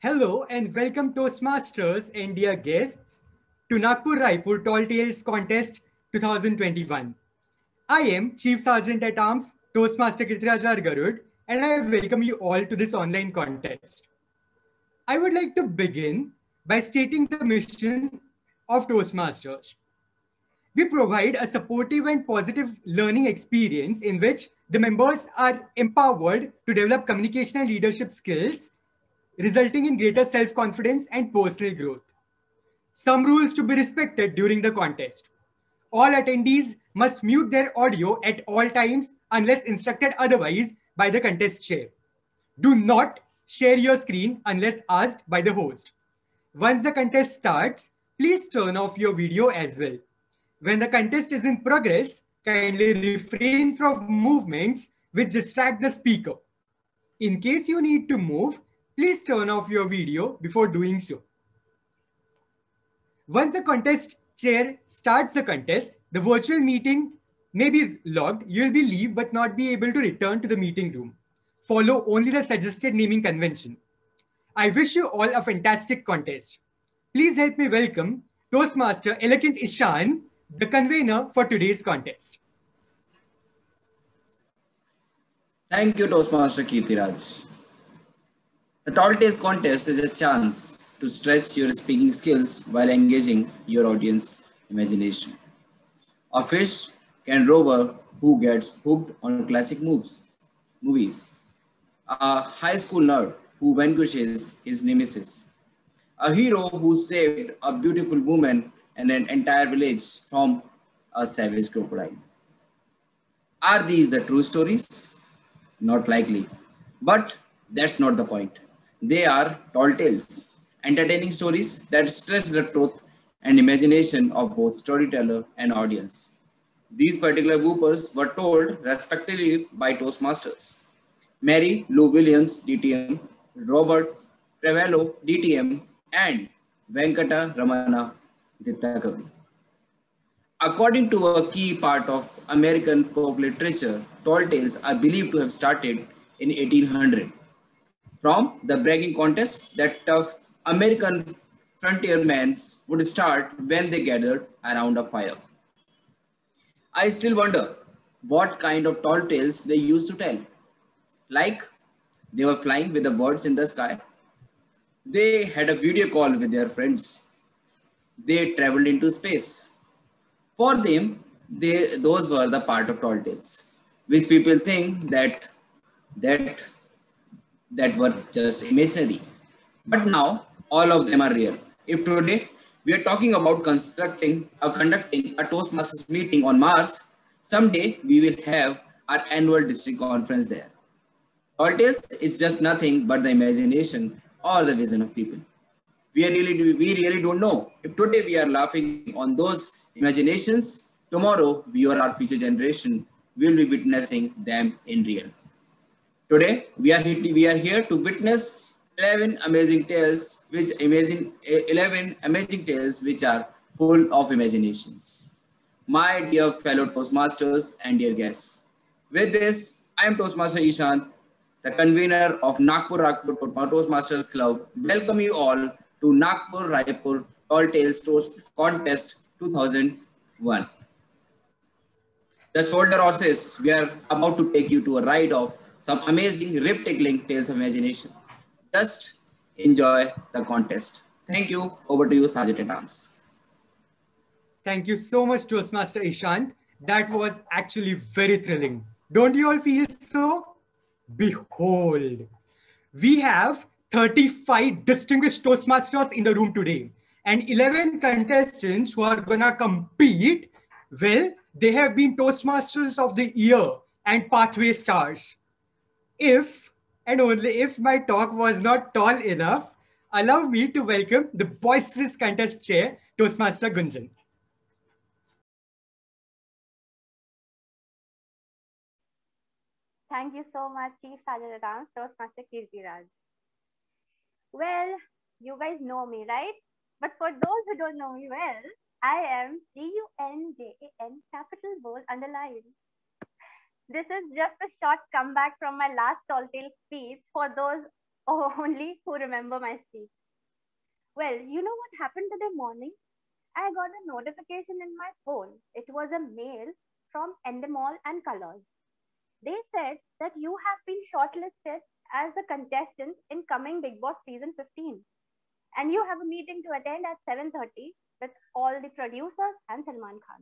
Hello and welcome Toastmasters and dear guests to Nagpur Raipur Tall Tales Contest 2021. I am Chief Sergeant at Arms Toastmaster Kirtirajar Garud and I welcome you all to this online contest. I would like to begin by stating the mission of Toastmasters. We provide a supportive and positive learning experience in which the members are empowered to develop communication and leadership skills, resulting in greater self confidence and personal growth. Some rules to be respected during the contest. All attendees must mute their audio at all times unless instructed otherwise by the contest chair. Do not share your screen unless asked by the host. Once the contest starts, please turn off your video as well. When the contest is in progress, kindly refrain from movements which distract the speaker. In case you need to move, please turn off your video before doing so. Once the contest chair starts the contest, the virtual meeting may be logged. You will be leave but not be able to return to the meeting room. Follow only the suggested naming convention. I wish you all a fantastic contest. Please help me welcome Toastmaster Elegant Ishan, the convener for today's contest. Thank you, Toastmaster Kirtiraj. The Tall Tales contest is a chance to stretch your speaking skills while engaging your audience imagination. A fish can rover who gets hooked on classic movies. A high school nerd who vanquishes his nemesis. A hero who saved a beautiful woman and an entire village from a savage crocodile. Are these the true stories? Not likely. But that's not the point. They are tall tales, entertaining stories that stretch the truth and imagination of both storyteller and audience. These particular whoopers were told respectively by Toastmasters. Mary Lou Williams, DTM, Robert Trevello, DTM, and Venkata Ramana Dittakavi. According to a key part of American folk literature, tall tales are believed to have started in 1800 from the bragging contest that tough American frontiermen would start when they gathered around a fire. I still wonder what kind of tall tales they used to tell. Like they were flying with the birds in the sky. They had a video call with their friends. They traveled into space. For them, those were the part of tall tales, which people think that that were just imaginary. But now all of them are real. If today we are talking about conducting a Toastmasters meeting on Mars, someday we will have our annual district conference there. Tall tales is just nothing but the imagination or the vision of people. We really don't know. If today we are laughing on those imaginations, tomorrow we or our future generation will be witnessing them in real. Today we are here to witness 11 amazing tales, 11 amazing tales which are full of imaginations. My dear fellow Toastmasters and dear guests, with this, I am Toastmaster Ishant, the convener of Nagpur Raipur Toastmasters Club. Welcome you all to Nagpur Raipur Tall Tales Toast Contest 2001. The shoulder horses, we are about to take you to a ride of some amazing rib-tickling tales of imagination. Just enjoy the contest. Thank you. Over to you, Sergeant at Arms. Thank you so much, Toastmaster Ishant. That was actually very thrilling. Don't you all feel so? Behold, we have 35 distinguished Toastmasters in the room today and 11 contestants who are gonna compete. Well, they have been Toastmasters of the Year and Pathway Stars. If and only if my talk was not tall enough, allow me to welcome the boisterous contest chair, Toastmaster Gunjan. Thank you so much, Chief Sergeant at Arms, Toastmaster Kirtiraj. Well, you guys know me, right? But for those who don't know me well, I am GUNJAN capital bold underline. This is just a short comeback from my last tall tale speech for those only who remember my speech. Well, you know what happened today morning? I got a notification in my phone. It was a mail from Endemol and Colors. They said that you have been shortlisted as a contestant in coming Bigg Boss season 15. And you have a meeting to attend at 7:30 with all the producers and Salman Khan.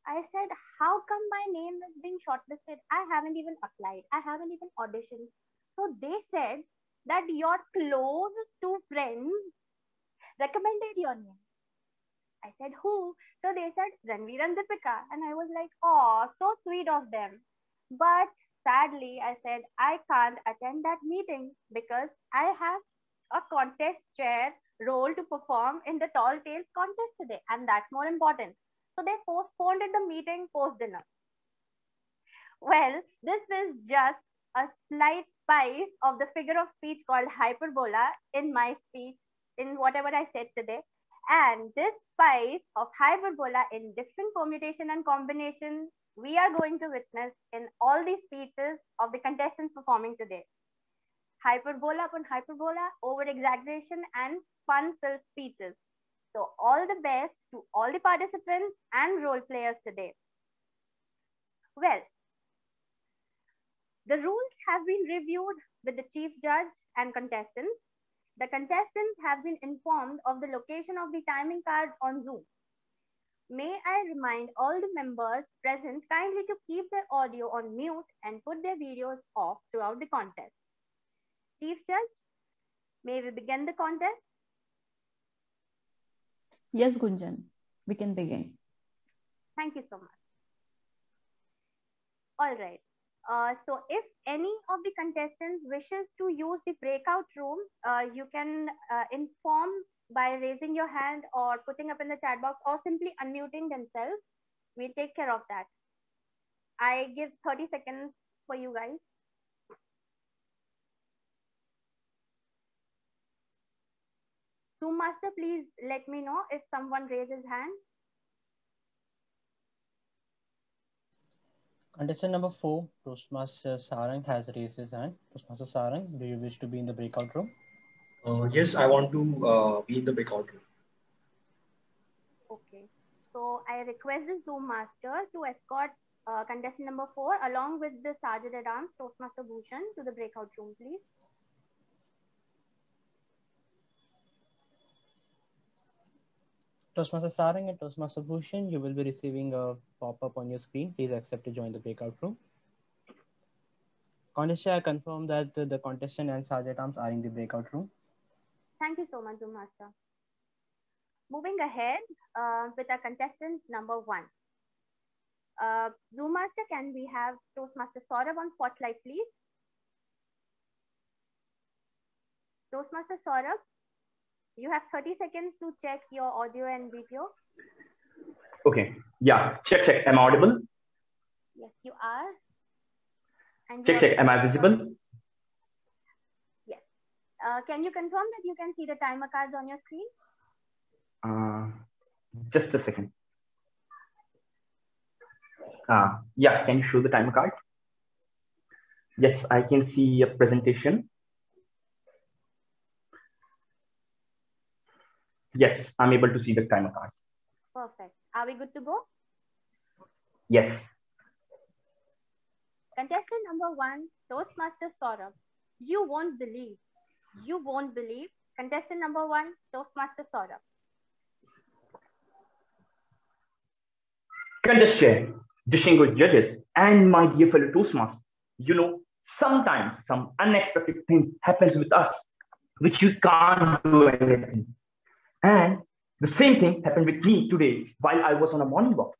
I said, how come my name is being shortlisted? I haven't even applied. I haven't even auditioned. So they said that your close two friends recommended your name. I said, who? So they said, Ranveer and Deepika. And I was like, oh, so sweet of them. But sadly, I said, I can't attend that meeting because I have a contest chair role to perform in the Tall Tales contest today. And that's more important. So they postponed the meeting post dinner. Well, this is just a slight spice of the figure of speech called hyperbola in my speech, in whatever I said today. And this spice of hyperbola in different permutation and combination, we are going to witness in all these speeches of the contestants performing today. Hyperbola upon hyperbola, over exaggeration, and fun-filled speeches. So all the best to all the participants and role players today. Well, the rules have been reviewed with the chief judge and contestants. The contestants have been informed of the location of the timing cards on Zoom. May I remind all the members present kindly to keep their audio on mute and put their videos off throughout the contest. Chief Judge, may we begin the contest? Yes, Gunjan, we can begin. Thank you so much. All right. So if any of the contestants wishes to use the breakout room, you can inform by raising your hand or putting up in the chat box or simply unmuting themselves. We'll take care of that. I give 30 seconds for you guys. Zoom Master, please let me know if someone raises hand. Contestant number 4, Toastmaster Sarang has raised his hand. Toastmaster Sarang, do you wish to be in the breakout room? Yes, I want to be in the breakout room. Okay. So I request the Zoom Master to escort contestant number 4 along with the Sergeant at Arms, Toastmaster Bhushan, to the breakout room, please. Toastmaster Sarang and Toastmaster Bhushan, you will be receiving a pop-up on your screen. Please accept to join the breakout room. Contestant, I confirm that the contestant and Sergeant Arms are in the breakout room. Thank you so much, Zoom Master. Moving ahead with our contestant number 1. Zoom Master, can we have Toastmaster Saurabh on spotlight, please? Toastmaster Saurabh, you have 30 seconds to check your audio and video. Okay. Yeah. Check. Am I audible? Yes, you are. And check. Am I visible? Yes. Can you confirm that you can see the timer cards on your screen? Just a second. Yeah. Can you show the timer card? Yes, I can see a presentation. Yes, I'm able to see the timer card. Perfect. Are we good to go? Yes. Contestant number 1, Toastmaster Saurabh. You won't believe. You won't believe. Contestant number 1, Toastmaster Saurabh. Contestant, distinguished judges, and my dear fellow Toastmasters, you know, sometimes some unexpected things happens with us, which you can't do anything. And the same thing happened with me today while I was on a morning walk.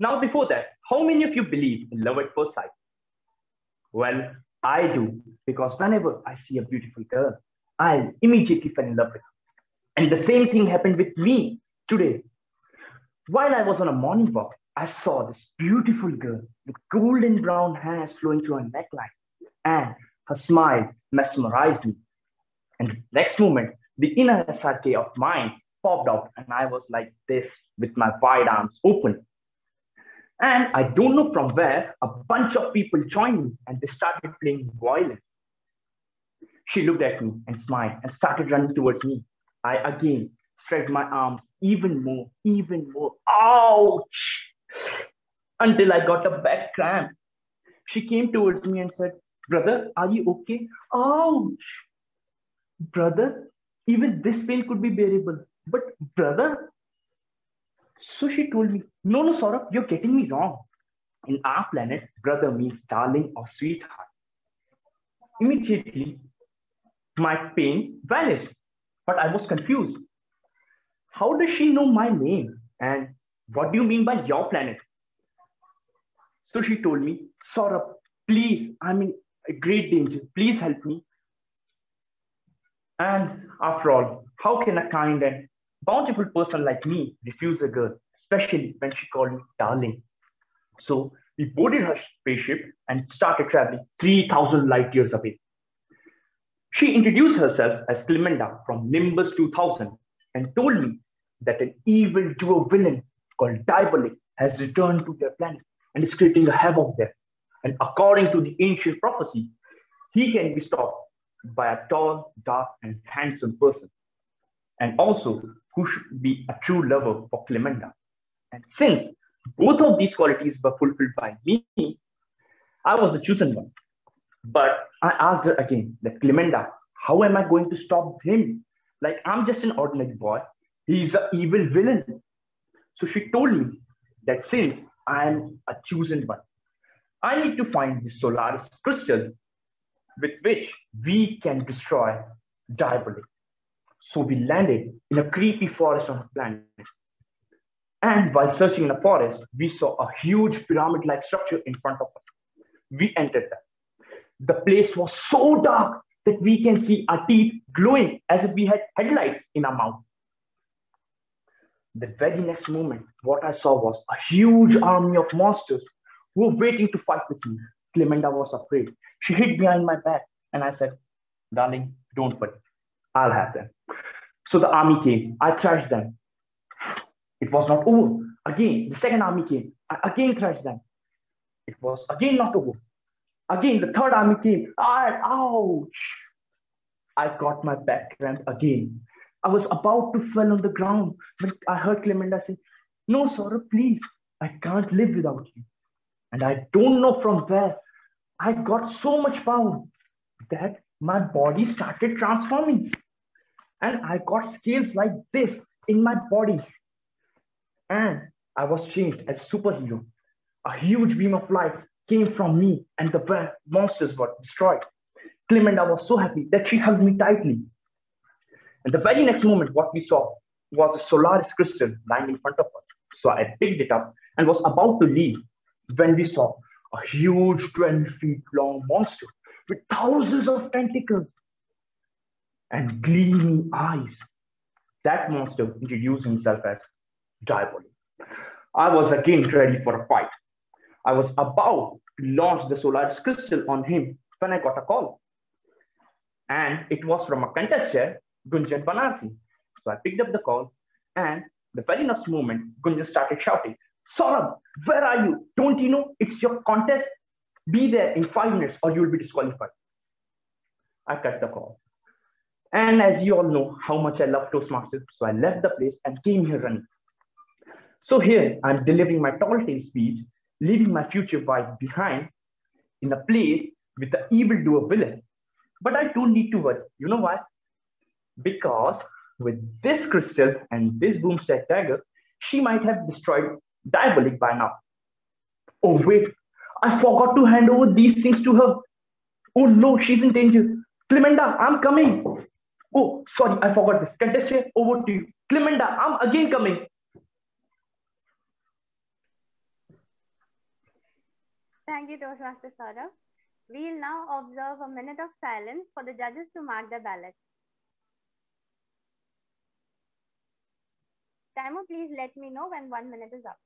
Now, before that, how many of you believe in love at first sight? Well, I do, because whenever I see a beautiful girl, I'll immediately fall in love with her. And the same thing happened with me today. While I was on a morning walk, I saw this beautiful girl with golden brown hairs flowing through her neckline, and her smile mesmerized me. And the next moment, the inner SRK of mine popped out, and I was like this with my wide arms open. And I don't know from where, a bunch of people joined me and they started playing violin. She looked at me and smiled and started running towards me. I again stretched my arms even more, even more. Ouch! Until I got a back cramp. She came towards me and said, "Brother, are you okay?" Ouch! Brother, even this pain could be bearable. But brother? So she told me, "No, no, Saurabh, you're getting me wrong. In our planet, brother means darling or sweetheart." Immediately, my pain vanished, but I was confused. How does she know my name? And what do you mean by your planet? So she told me, "Saurabh, please, I'm in great danger. Please help me." And after all, how can a kind and bountiful person like me refuse a girl, especially when she called me darling? So we boarded her spaceship and started traveling 3,000 light years away. She introduced herself as Clemenda from Nimbus 2000 and told me that an evil duo villain called Diabolik has returned to their planet and is creating a havoc there. And according to the ancient prophecy, he can be stopped by a tall, dark, and handsome person, and also who should be a true lover for Clemenda. And since both of these qualities were fulfilled by me, I was the chosen one. But I asked her again that, "Clemenda, how am I going to stop him? Like, I'm just an ordinary boy. He's an evil villain." So she told me that since I am a chosen one, I need to find the Solaris crystal with which we can destroy Diabolik. So we landed in a creepy forest on a planet. And while searching in a forest, we saw a huge pyramid-like structure in front of us. We entered that. The place was so dark that we can see our teeth glowing as if we had headlights in our mouth. The very next moment, what I saw was a huge army of monsters who were waiting to fight with me. Clemenda was afraid. She hid behind my back, and I said, "Darling, don't worry. I'll have them." So the army came. I thrashed them. It was not over. Again, the second army came. I again thrashed them. It was again not over. Again, the third army came. Ouch! I got my back cramped again. I was about to fall on the ground when I heard Clemenda say, "No, Saurabh, please. I can't live without you." And I don't know from where I got so much power that my body started transforming. And I got scales like this in my body. And I was changed as superhero. A huge beam of light came from me and the monsters were destroyed. Clemenda was so happy that she hugged me tightly. And the very next moment, what we saw was a Solaris crystal lying in front of us. So I picked it up and was about to leave when we saw a huge 20 feet long monster with thousands of tentacles and gleaming eyes. That monster introduced himself as Diabolik. I was again ready for a fight. I was about to launch the Solaris crystal on him when I got a call. And it was from a contestant, Gunjan Banarsi. So I picked up the call, and the very next moment, Gunjan started shouting, "Saurabh, where are you? Don't you know it's your contest? Be there in 5 minutes or you'll be disqualified." I cut the call. And as you all know how much I love Toastmasters, so I left the place and came here running. So here I'm delivering my tall tale speech, leaving my future wife behind in a place with the evil duo villain. But I don't need to worry. You know why? Because with this crystal and this boomstick dagger, she might have destroyed Diabolik by now. Oh wait, I forgot to hand over these things to her. Oh no, she's in danger. Clemenda, I'm coming. Oh, sorry, I forgot this. Contestant, over to you. Clemenda, I'm again coming. Thank you, Toastmaster Saurabh. We'll now observe a minute of silence for the judges to mark the ballot. Timer, please let me know when 1 minute is up.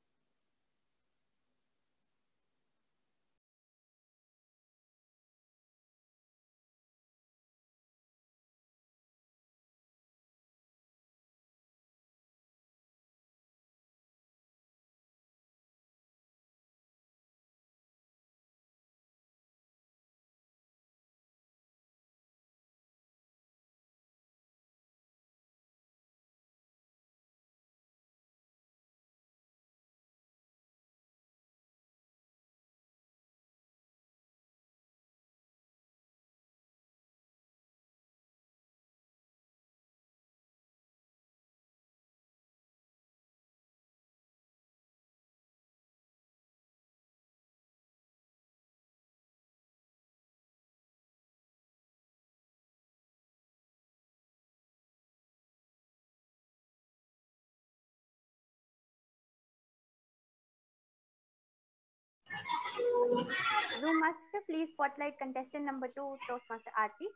Zoom Master, please spotlight contestant number 2, Toastmaster Aarti.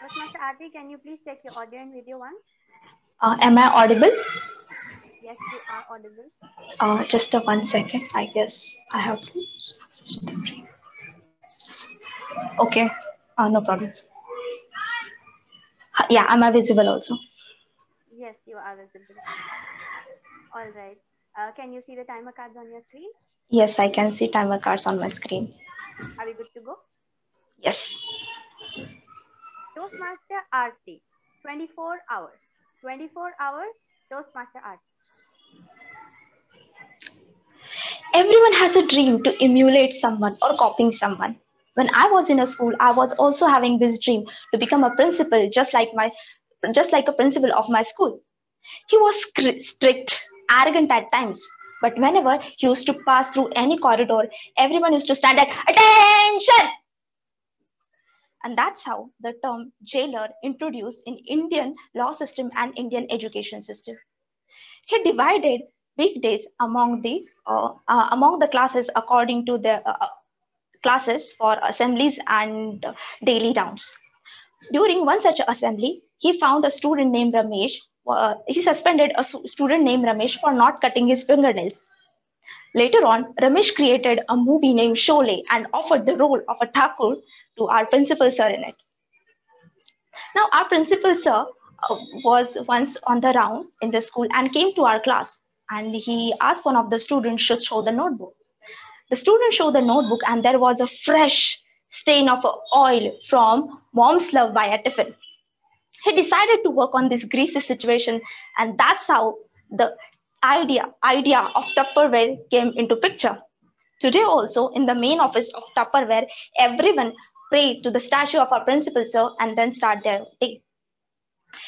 Toastmaster Aarti, can you please check your audio and video once? Am I audible? Yes, you are audible. Just 1 second. I guess I have to. Okay. No problem. Yeah, am I visible also? Yes, you are visible. All right. Can you see the timer cards on your screen? Yes, I can see timer cards on my screen. Are we good to go? Yes. Toastmaster Aarti, 24 hours. 24 hours, Toastmaster Aarti. Everyone has a dream to emulate someone or copying someone. When I was in a school, I was also having this dream to become a principal, just like a principal of my school. He was strict, arrogant at times, but whenever he used to pass through any corridor, everyone used to stand at attention. And that's how the term jailer introduced in Indian law system and Indian education system. He divided weekdays among the classes according to the classes for assemblies and daily rounds. During one such assembly, he found a student named Ramesh. He suspended a student named Ramesh for not cutting his fingernails. Later on, Ramesh created a movie named Sholay and offered the role of a Thakur to our principal sir in it. Now, our principal sir was once on the round in the school and came to our class, and he asked one of the students to show the notebook. The student showed the notebook, and there was a fresh stain of oil from mom's love by a tiffin. He decided to work on this greasy situation, and that's how the idea of Tupperware came into picture. Today also, in the main office of Tupperware, everyone pray to the statue of our principal sir and then start their day.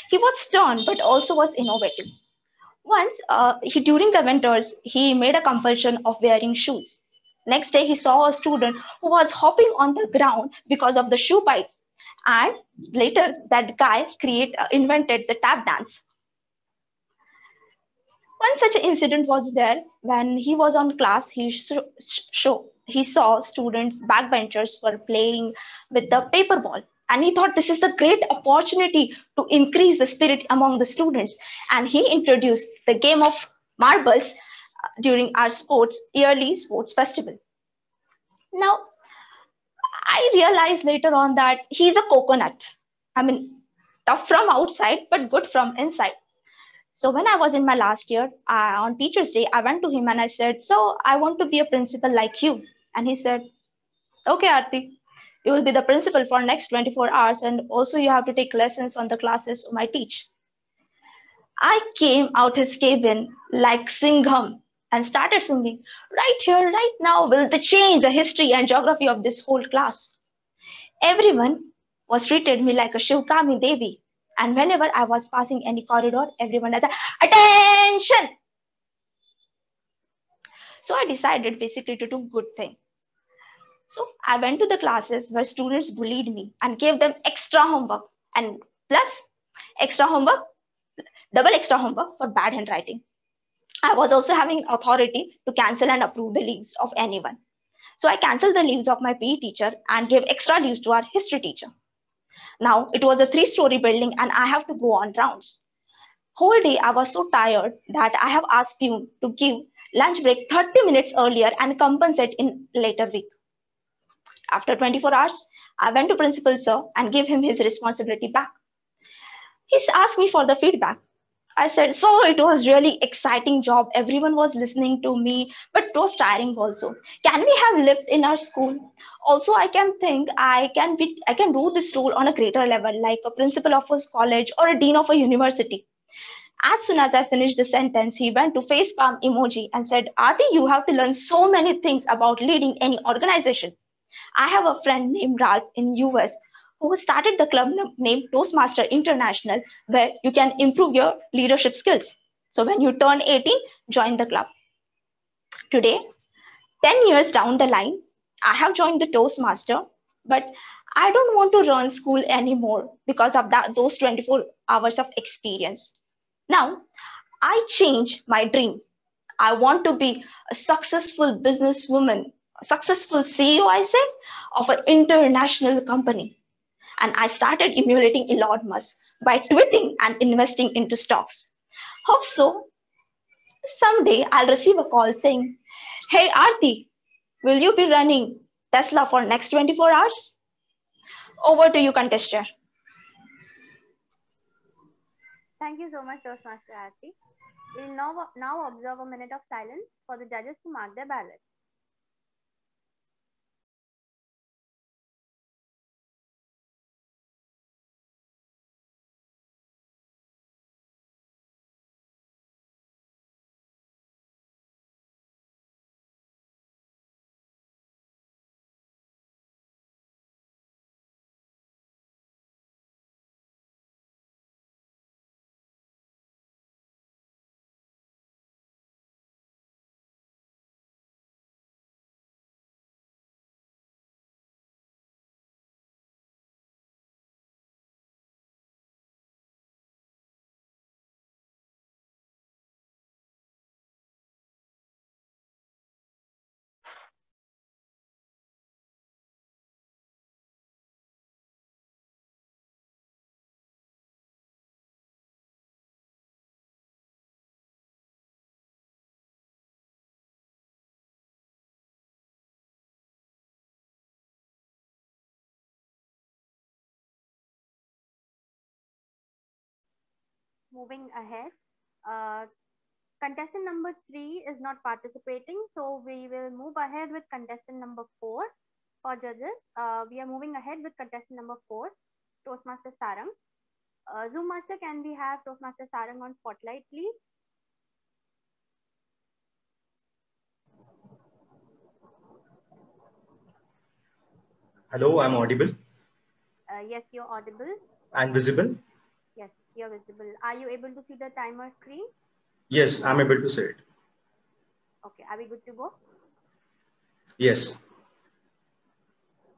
He was stern, but also was innovative. Once, during the winters, he made a compulsion of wearing shoes. Next day, he saw a student who was hopping on the ground because of the shoe bite. And later, that guy invented the tap dance. One such incident was there when he was on class. He saw students, backbenchers, were playing with the paper ball. And he thought this is the great opportunity to increase the spirit among the students. And he introduced the game of marbles during our yearly sports festival. Now, I realized later on that he's a coconut. I mean, tough from outside, but good from inside. So when I was in my last year, on Teacher's Day, I went to him and I said, so I want to be a principal like you. And he said, okay, Aarti, you will be the principal for next 24 hours. And also you have to take lessons on the classes I teach. I came out his cabin like Singham and started singing, right here, right now, will change the history and geography of this whole class. Everyone was treated me like a Shivkami Devi. And whenever I was passing any corridor, everyone had attention. So I decided basically to do good thing. So I went to the classes where students bullied me and gave them extra homework and plus extra homework, double extra homework for bad handwriting. I was also having authority to cancel and approve the leaves of anyone. So I canceled the leaves of my PE teacher and gave extra leaves to our history teacher. Now it was a 3-story building and I have to go on rounds. Whole day I was so tired that I have asked Pune to give lunch break 30 minutes earlier and compensate in later week. After 24 hours, I went to Principal Sir and gave him his responsibility back. He asked me for the feedback. I said, so it was really exciting job. Everyone was listening to me, but it was tiring also. Can we have lived in our school? Also, I can think I can do this role on a greater level, like a principal of a college or a dean of a university. As soon as I finished the sentence, he went to facepalm emoji and said, Aarti, you have to learn so many things about leading any organization. I have a friend named Ralph in US who started the club named Toastmaster International, where you can improve your leadership skills. So when you turn 18, join the club. Today, 10 years down the line, I have joined the Toastmaster, but I don't want to run school anymore because of those 24 hours of experience. Now, I changed my dream. I want to be a successful businesswoman, a successful CEO, I said, of an international company. And I started emulating Elon Musk by tweeting and investing into stocks. Hope so. Someday I'll receive a call saying, "Hey Aarti, will you be running Tesla for next 24 hours?" Over to you, contestant. Thank you so much, Toastmaster Aarti. We'll now observe a minute of silence for the judges to mark their ballots. Moving ahead, contestant number 3 is not participating, so we will move ahead with contestant number 4 for judges. We are moving ahead with contestant number 4, Toastmaster Sarang. Zoom Master, can we have Toastmaster Sarang on spotlight, please? Hello, I'm audible Yes, you're audible. and visible. Yes, you're visible. Are you able to see the timer screen? Yes, I'm able to say it. Okay, are we good to go? Yes.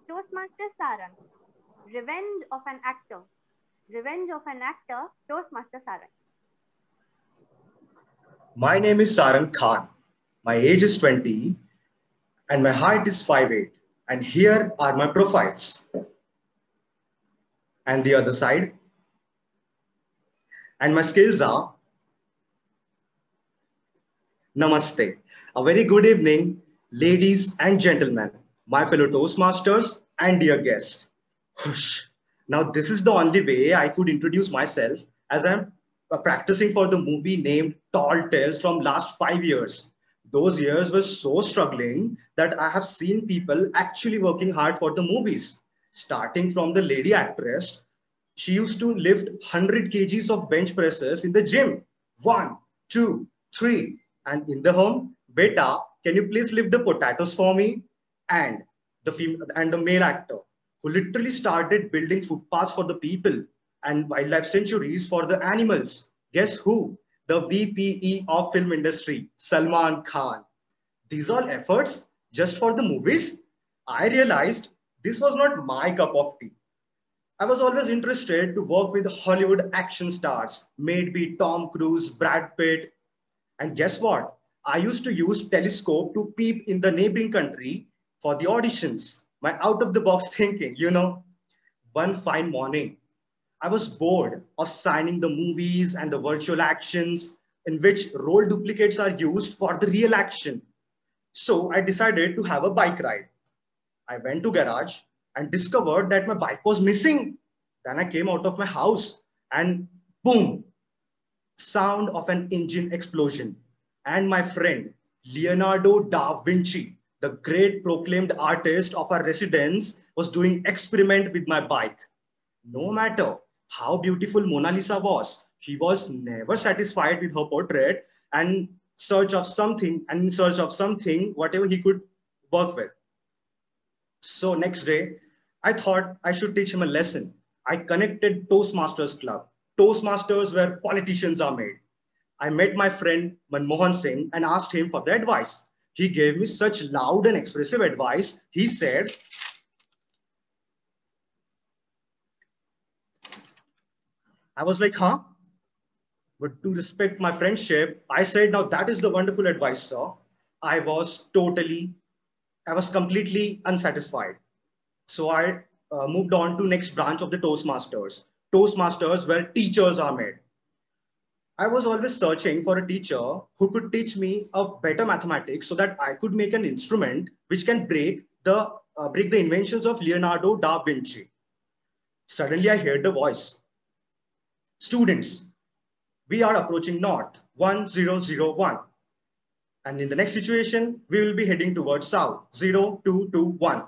Toastmaster Sarang, Revenge of an Actor. Revenge of an Actor, Toastmaster Sarang. My name is Sarang Khan. My age is 20 and my height is 5'8". And here are my profiles. And the other side. And my skills are Namaste. A very good evening, ladies and gentlemen, my fellow Toastmasters and dear guests. Whoosh. Now, this is the only way I could introduce myself, as I'm practicing for the movie named Tall Tales from last 5 years. Those years were so struggling that I have seen people actually working hard for the movies. Starting from the lady actress, she used to lift 100 kgs of bench presses in the gym. 1, 2, 3. And in the home, beta, can you please lift the potatoes for me? And the male actor who literally started building footpaths for the people and wildlife sanctuaries for the animals. Guess who? The VPE of film industry, Salman Khan. These all efforts just for the movies? I realized this was not my cup of tea. I was always interested to work with Hollywood action stars, maybe Tom Cruise, Brad Pitt. And guess what? I used to use telescope to peep in the neighboring country for the auditions. My out of the box thinking, One fine morning, I was bored of signing the movies and the virtual actions in which role duplicates are used for the real action. So I decided to have a bike ride. I went to garage and discovered that my bike was missing. Then I came out of my house and boom, sound of an engine explosion. And my friend, Leonardo da Vinci, the great proclaimed artist of our residence, was doing experiment with my bike. No matter how beautiful Mona Lisa was, he was never satisfied with her portrait and in search of something, whatever he could work with. So next day, I thought I should teach him a lesson. I connected Toastmasters Club. Toastmasters where politicians are made. I met my friend Manmohan Singh and asked him for the advice. He gave me such loud and expressive advice. He said, I was like, huh? But to respect my friendship, I said, now that is the wonderful advice, sir. I was completely unsatisfied. So I moved on to next branch of the Toastmasters. Toastmasters where teachers are made. I was always searching for a teacher who could teach me a better mathematics so that I could make an instrument which can break the inventions of Leonardo da Vinci. Suddenly I heard the voice. Students, we are approaching north 1001. And in the next situation, we will be heading towards south 0221.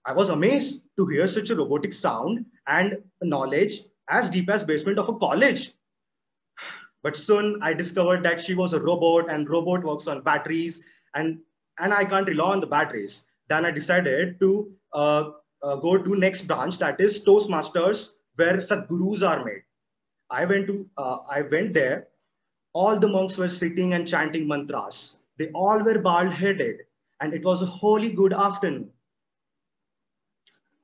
I was amazed to hear such a robotic sound and knowledge as deep as basement of a college. But soon I discovered that she was a robot and robot works on batteries and I can't rely on the batteries. Then I decided to go to next branch, that is Toastmasters, where Sadgurus are made. I went there. All the monks were sitting and chanting mantras. They all were bald-headed and it was a holy good afternoon.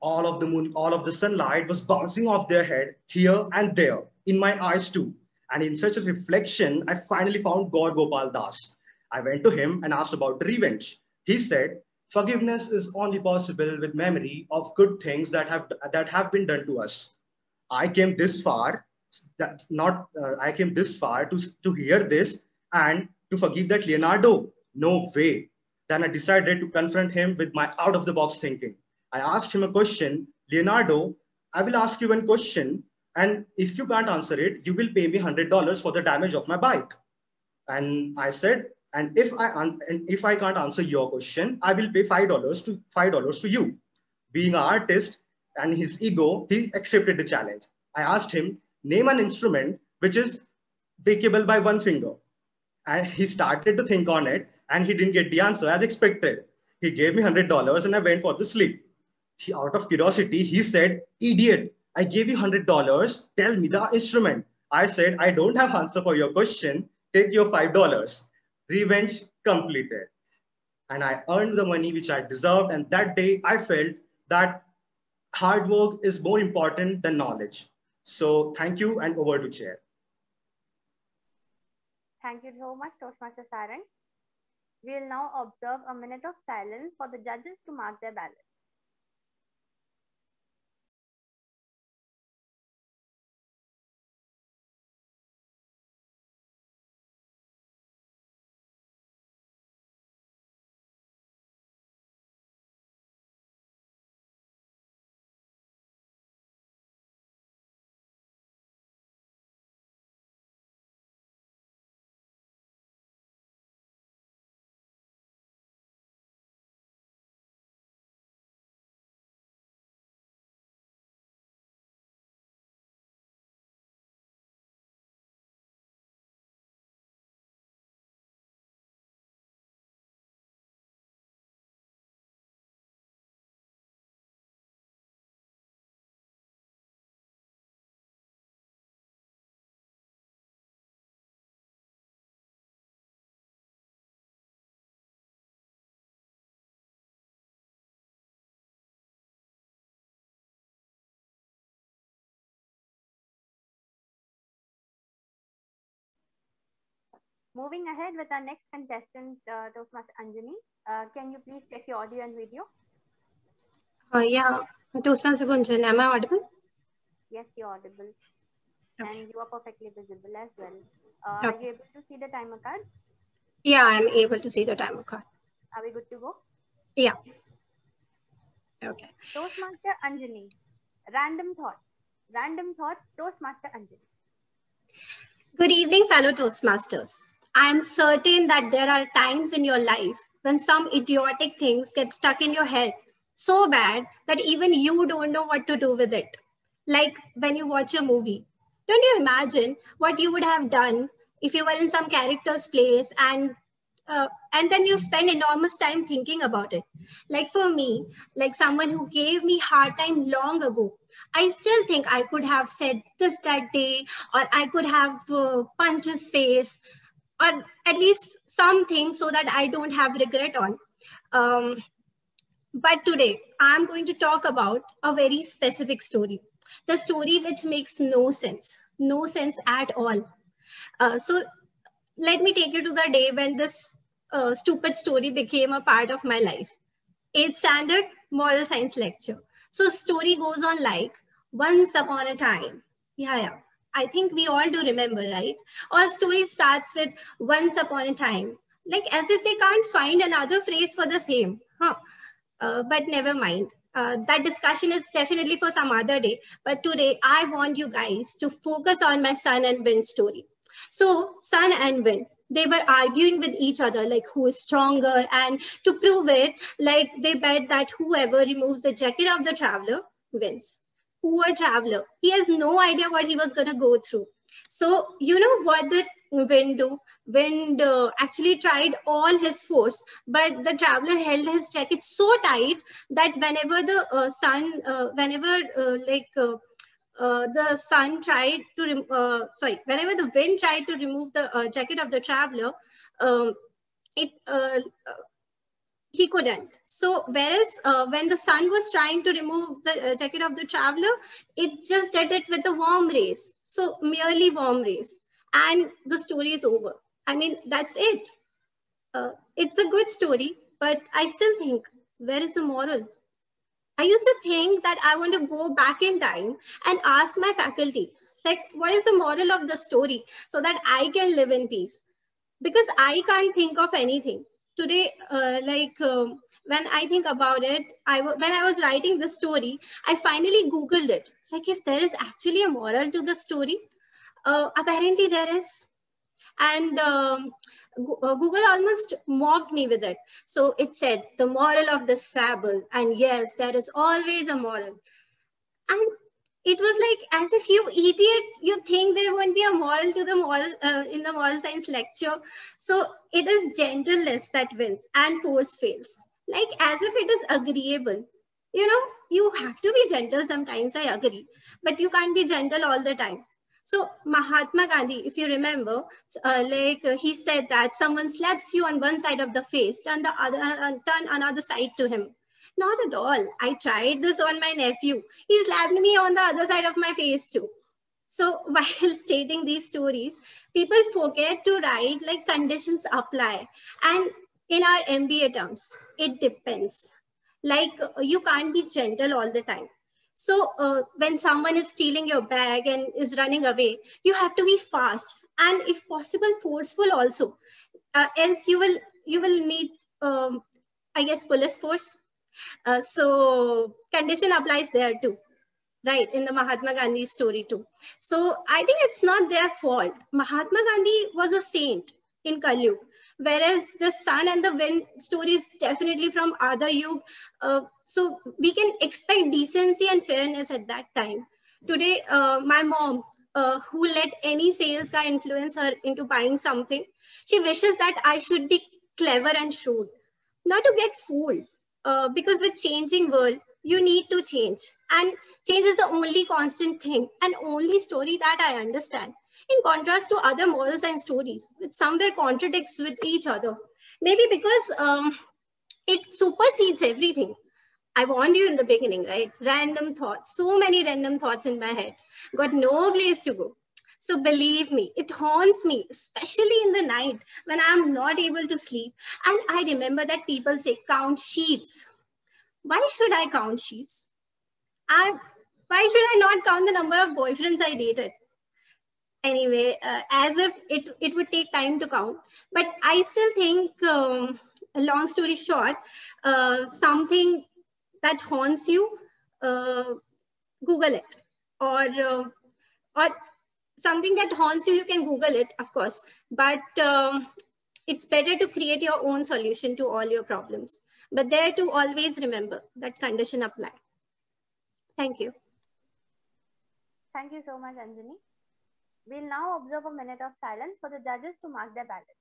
All of the sunlight was bouncing off their head here and there, in my eyes too. And in such a reflection, I finally found Gaur Gopal Das. I went to him and asked about revenge. He said, forgiveness is only possible with memory of good things that have been done to us. I came this far, I came this far to hear this and to forgive that Leonardo. No way. Then I decided to confront him with my out-of-the-box thinking. I asked him a question. Leonardo, I will ask you one question. And if you can't answer it, you will pay me $100 for the damage of my bike. And I said, and if I can't answer your question, I will pay $5 to you. Being an artist and his ego, he accepted the challenge. I asked him, name an instrument which is breakable by one finger. And he started to think on it and he didn't get the answer as expected. He gave me $100 and I went for the sleep. Out of curiosity, he said, idiot, I gave you $100. Tell me the instrument. I said, I don't have answer for your question. Take your $5. Revenge completed. And I earned the money which I deserved. And that day I felt that hard work is more important than knowledge. So thank you and over to chair. Thank you so much, Toastmaster Sarang. We will now observe a minute of silence for the judges to mark their ballots. Moving ahead with our next contestant, Toastmaster Anjani. Can you please check your audio and video? Yeah, Toastmaster Gunjan, am I audible? Yes, you're audible. Okay. And you are perfectly visible as well. Okay. Are you able to see the timer card? Yeah, I'm able to see the timer card. Are we good to go? Yeah. Okay. Toastmaster Anjani. Random thoughts, Toastmaster Anjani. Good evening, fellow Toastmasters. I am certain that there are times in your life when some idiotic things get stuck in your head so bad that even you don't know what to do with it. Like when you watch a movie. Don't you imagine what you would have done if you were in some character's place and then you spend enormous time thinking about it? Like for me, like someone who gave me hard time long ago, I still think I could have said this that day, or I could have punched his face, or at least something so that I don't have regret on. But today, I'm going to talk about a very specific story. The story which makes no sense at all. So let me take you to the day when this stupid story became a part of my life. 8th standard moral science lecture. So story goes on like, once upon a time. Yeah. I think we all do remember, right? All story starts with once upon a time. Like as if they can't find another phrase for the same. But never mind. That discussion is definitely for some other day. But today, I want you guys to focus on my sun and wind story. So, sun and wind, they were arguing with each other, like who is stronger. And to prove it, like they bet that whoever removes the jacket of the traveler wins. Poor traveler. He has no idea what he was going to go through. So, you know what the wind do? Wind actually tried all his force, but the traveler held his jacket so tight that whenever the the sun tried to, whenever the wind tried to remove the jacket of the traveler, it he couldn't. So whereas when the sun was trying to remove the jacket of the traveler, it just did it with the warm rays. So merely warm rays. And the story is over. I mean, that's it. It's a good story, but I still think, where is the moral? I used to think that I want to go back in time and ask my faculty, like, what is the moral of the story so that I can live in peace? Because I can't think of anything. Today, when I think about it, when I was writing this story, I finally Googled it. Like if there is actually a moral to the story, apparently there is. And Google almost mocked me with it. So it said, the moral of this fable. And yes, there is always a moral. And it was like, as if you idiot, you think there won't be a moral to the moral in the moral science lecture. So it is gentleness that wins and force fails. Like as if it is agreeable. You know, you have to be gentle sometimes, I agree. But you can't be gentle all the time. So Mahatma Gandhi, if you remember, he said that someone slaps you on one side of the face, turn another side to him. Not at all. I tried this on my nephew. He slapped me on the other side of my face too. So while stating these stories, people forget to write like conditions apply. And in our MBA terms, it depends. Like you can't be gentle all the time. So when someone is stealing your bag and is running away, you have to be fast and if possible forceful also. Else you will need, I guess, police force. So condition applies there too, right? In the Mahatma Gandhi story too. So I think it's not their fault. Mahatma Gandhi was a saint in Kali Yuga, whereas the sun and the wind story is definitely from Adha Yuga. So we can expect decency and fairness at that time. Today, my mom, who let any sales guy influence her into buying something, she wishes that I should be clever and shrewd, not to get fooled. Because with changing world, you need to change. And change is the only constant thing and only story that I understand. In contrast to other moral science stories, which somewhere contradicts with each other. Maybe because it supersedes everything. I warned you in the beginning, right? Random thoughts, so many random thoughts in my head. Got no place to go. So believe me, it haunts me, especially in the night when I'm not able to sleep. And I remember that people say, count sheeps. Why should I count sheeps? And why should I not count the number of boyfriends I dated? Anyway, as if it would take time to count. But I still think, long story short, something that haunts you, Google it. Or something that haunts you, you can Google it, of course. But it's better to create your own solution to all your problems. But there to always remember that condition apply. Thank you. Thank you so much, Anjani. We'll now observe a minute of silence for the judges to mark their ballots.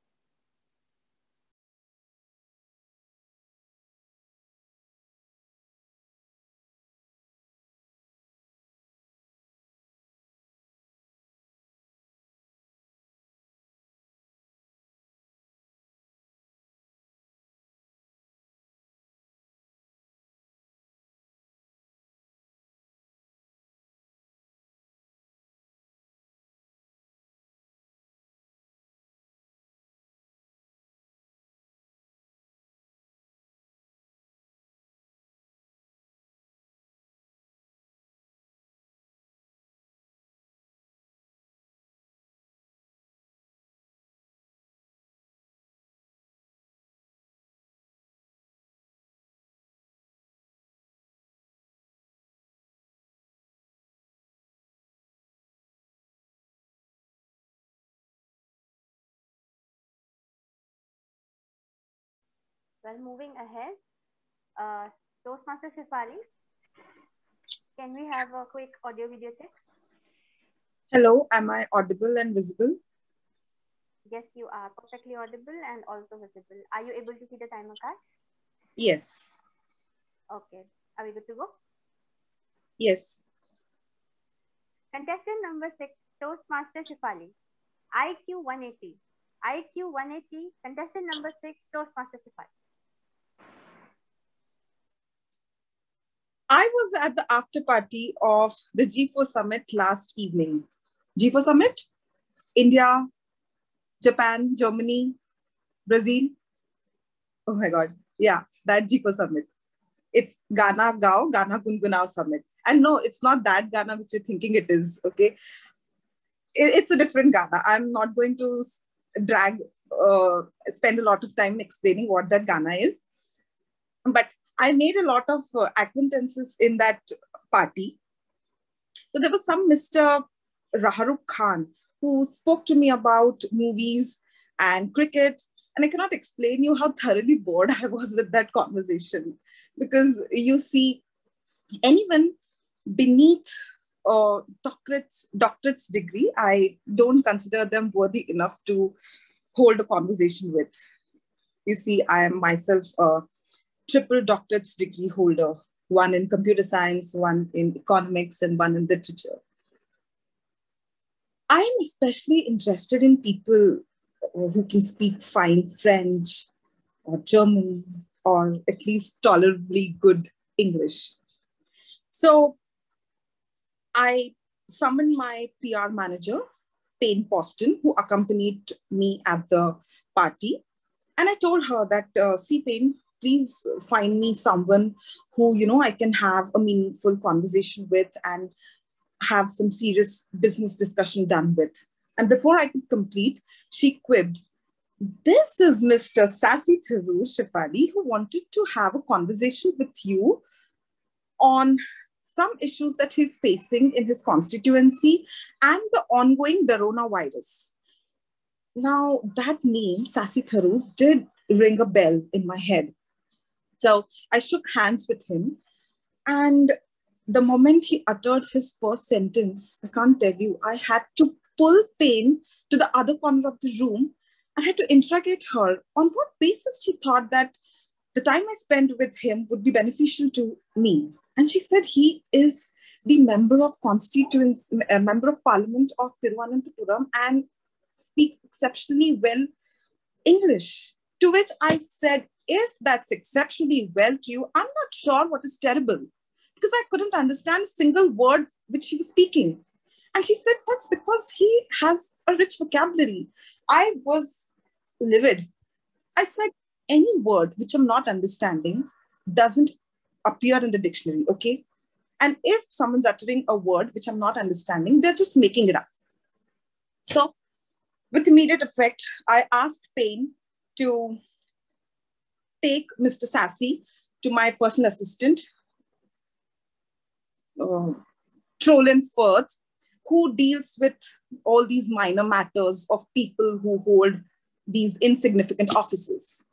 Well, moving ahead, Toastmaster Shefali, can we have a quick audio video check? Hello, am I audible and visible? Yes, you are perfectly audible and also visible. Are you able to see the timer card? Yes. Okay. Are we good to go? Yes. Contestant number 6, Toastmaster Shefali. IQ 180. IQ 180. Contestant number 6, Toastmaster Shefali. I was at the after party of the G4 Summit last evening. G4 Summit? India, Japan, Germany, Brazil. Oh my God. Yeah, that G4 Summit. It's Gana Gao, Gana Gungunao Summit. And no, it's not that Ghana which you're thinking it is, okay? It's a different Ghana. I'm not going to spend a lot of time explaining what that Ghana is. But I made a lot of acquaintances in that party. So there was some Mr. Raharukh Khan who spoke to me about movies and cricket. And I cannot explain you how thoroughly bored I was with that conversation. Because you see, anyone beneath doctorate's degree, I don't consider them worthy enough to hold a conversation with. You see, I am myself a triple doctorate's degree holder, one in computer science, one in economics, and one in literature. I am especially interested in people who can speak fine French or German, or at least tolerably good English. So I summoned my PR manager, Payne Poston, who accompanied me at the party. And I told her that, see, Payne, please find me someone who, I can have a meaningful conversation with and have some serious business discussion done with. And before I could complete, she quipped, "This is Mr. Sassy Thiru Shefali, who wanted to have a conversation with you on some issues that he's facing in his constituency and the ongoing coronavirus." Now, that name, Sassy Thiru, did ring a bell in my head. So I shook hands with him. And the moment he uttered his first sentence, I can't tell you, I had to pull Payne to the other corner of the room and had to interrogate her on what basis she thought that the time I spent with him would be beneficial to me. And she said he is the member of Parliament of Thiruvananthapuram and speaks exceptionally well English. To which I said, if that's exceptionally well to you, I'm not sure what is terrible, because I couldn't understand a single word which he was speaking. And she said, that's because he has a rich vocabulary. I was livid. I said, any word which I'm not understanding doesn't appear in the dictionary, okay? And if someone's uttering a word which I'm not understanding, they're just making it up. So with immediate effect, I asked Payne to take Mr. Sassy to my personal assistant, Trolin Firth, who deals with all these minor matters of people who hold these insignificant offices.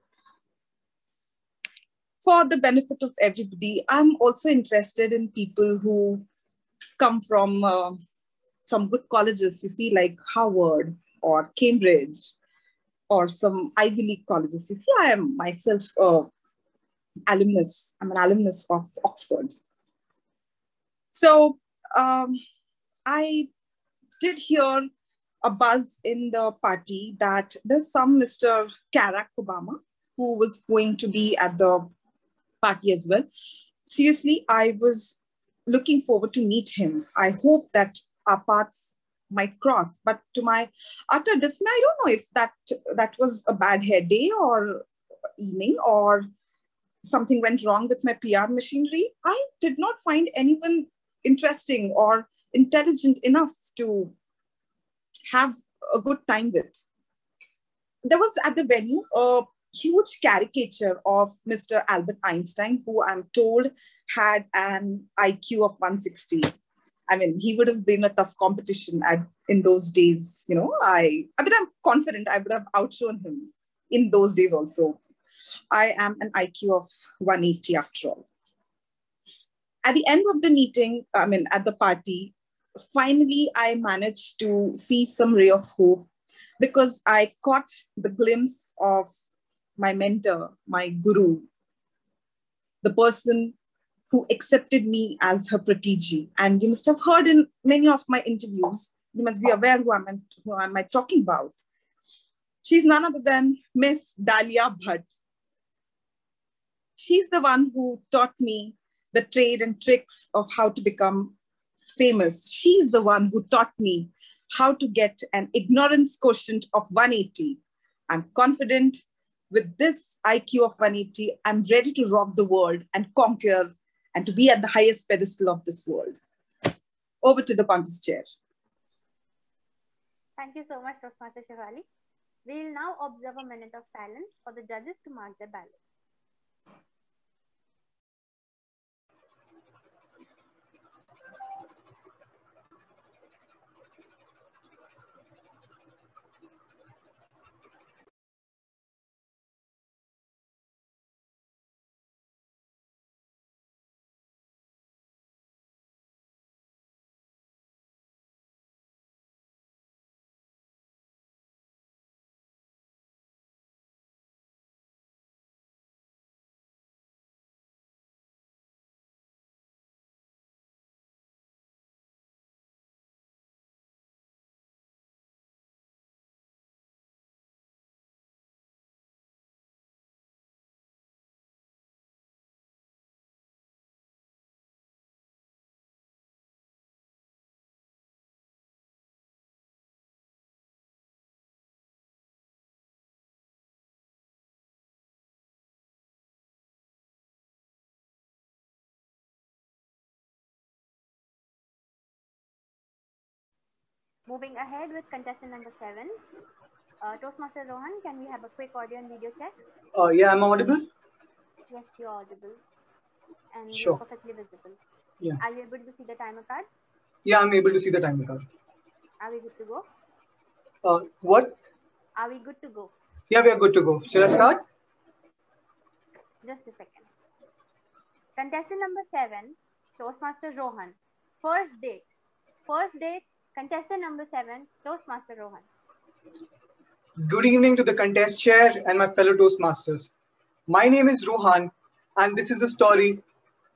For the benefit of everybody, I'm also interested in people who come from some good colleges, you see, like Harvard or Cambridge or some Ivy League colleges. You see, I am myself alumnus. I'm an alumnus of Oxford. So I did hear a buzz in the party that there's some Mr. Barack Obama who was going to be at the party as well. Seriously, I was looking forward to meet him. I hope that our paths might cross, but to my utter dismay, I don't know if that was a bad hair day or evening or something went wrong with my PR machinery. I did not find anyone interesting or intelligent enough to have a good time with. There was at the venue a huge caricature of Mr. Albert Einstein, who I'm told had an IQ of 160. I mean, he would have been a tough competition in those days. I mean, I'm confident I would have outshone him in those days also. I am an IQ of 180 after all. At the end of the meeting, at the party, finally I managed to see some ray of hope because I caught the glimpse of my mentor, my guru, the person who accepted me as her protege. And you must have heard in many of my interviews, you must be aware who am I talking about. She's none other than Miss Dalia Bhatt. She's the one who taught me the trade and tricks of how to become famous. She's the one who taught me how to get an ignorance quotient of 180. I'm confident with this IQ of 180, I'm ready to rock the world and conquer and to be at the highest pedestal of this world. Over to the contest chair. Thank you so much, Toastmaster Shefali. We will now observe a minute of silence for the judges to mark their ballots. Moving ahead with contestant number 7. Toastmaster Rohan, can we have a quick audio and video check? Yeah, I'm audible? Yes, you're audible. And Sure. you're perfectly visible. Yeah. Are you able to see the timer card? Yeah, I'm able to see the timer card. Are we good to go? What? Are we good to go? Yeah, we are good to go. Should I start? Just a second. Contestant number 7, Toastmaster Rohan. First date. Contestant number 7, Toastmaster Rohan. Good evening to the contest chair and my fellow Toastmasters. My name is Rohan, and this is a story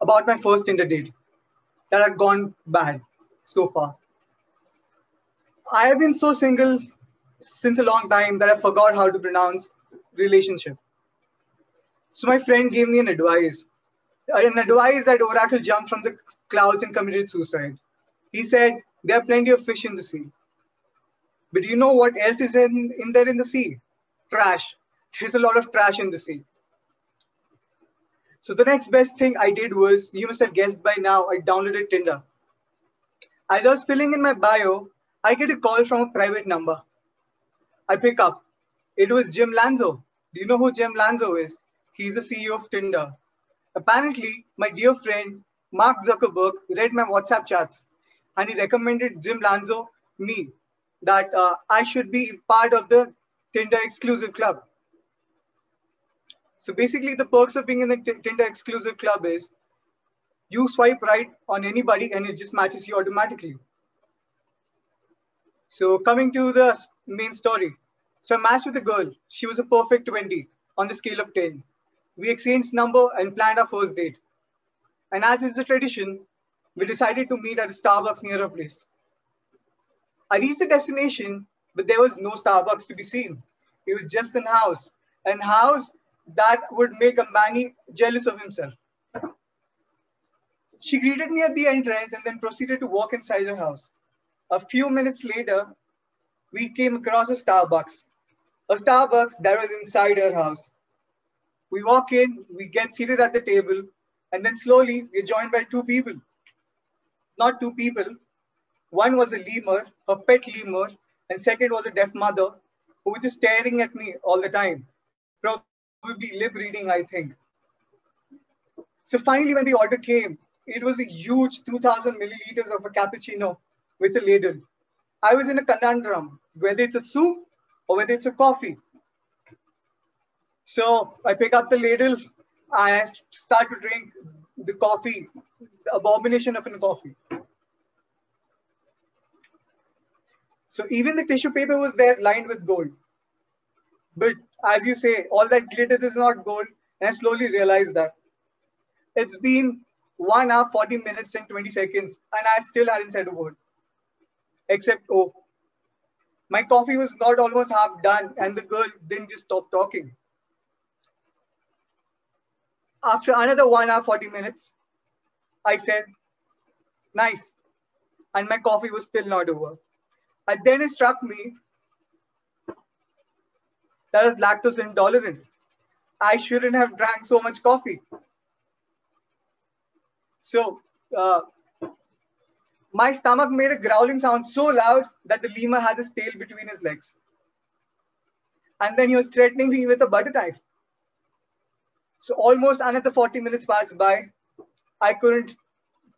about my first Tinder date that had gone bad so far. I have been so single since a long time that I forgot how to pronounce relationship. So my friend gave me an advice that Oracle jumped from the clouds and committed suicide. He said, there are plenty of fish in the sea. But do you know what else is in there in the sea? Trash. There's a lot of trash in the sea. So the next best thing I did was, you must have guessed by now, I downloaded Tinder. As I was filling in my bio, I get a call from a private number. I pick up. It was Jim Lanzo. Do you know who Jim Lanzo is? He's the CEO of Tinder. Apparently, my dear friend, Mark Zuckerberg, read my WhatsApp chats and he recommended Jim Lanzo me that I should be part of the Tinder exclusive club. So basically the perks of being in the Tinder exclusive club is you swipe right on anybody and it just matches you automatically. So coming to the main story. So I matched with a girl. She was a perfect 20 on the scale of 10. We exchanged number and planned our first date. And as is the tradition, we decided to meet at a Starbucks near our place. I reached the destination, but there was no Starbucks to be seen. It was just a house that would make Ambani jealous of himself. She greeted me at the entrance and then proceeded to walk inside her house. A few minutes later, we came across a Starbucks that was inside her house. We walk in, we get seated at the table, and then slowly we're joined by two people. Not two people. One was a lemur, a pet lemur, and second was a deaf mother who was just staring at me all the time. Probably lip reading, I think. So finally, when the order came, it was a huge 2000 milliliters of a cappuccino with a ladle. I was in a conundrum, whether it's a soup or whether it's a coffee. So I pick up the ladle and I start to drink the coffee, the abomination of a coffee. So even the tissue paper was there lined with gold. But as you say, all that glitters is not gold. And I slowly realized that. It's been 1 hour, 40 minutes and 20 seconds and I still hadn't said a word. Except, oh, my coffee was not almost half done and the girl didn't just stop talking. After another 1 hour, 40 minutes, I said, nice. And my coffee was still not over. And then it struck me that I was lactose intolerant. I shouldn't have drank so much coffee. So my stomach made a growling sound so loud that the lemur had his tail between his legs. And then he was threatening me with a butter knife. So almost another 40 minutes passed by. I couldn't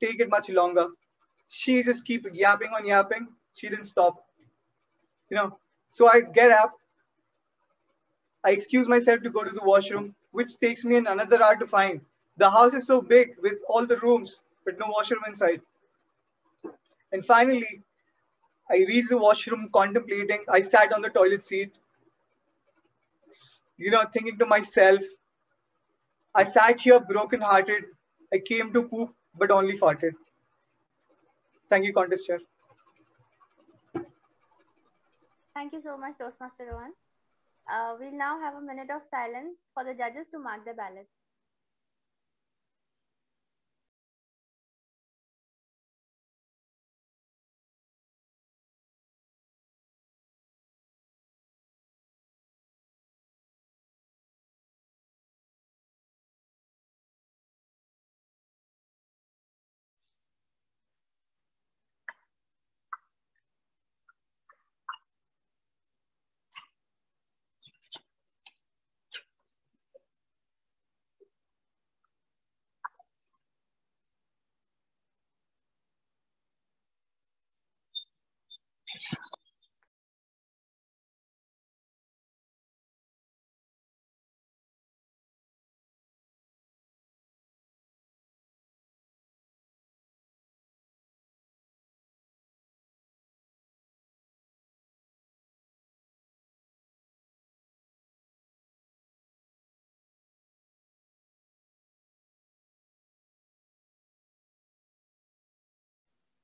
take it much longer. She just kept yapping on yapping. She didn't stop. So I get up. I excuse myself to go to the washroom, which takes me another hour to find. The house is so big with all the rooms, but no washroom inside. And finally, I reached the washroom contemplating. I sat on the toilet seat, thinking to myself, I sat here broken-hearted. I came to poop, but only farted. Thank you, contest chair. Thank you so much, Toastmaster Rohan. We'll now have a minute of silence for the judges to mark the ballots.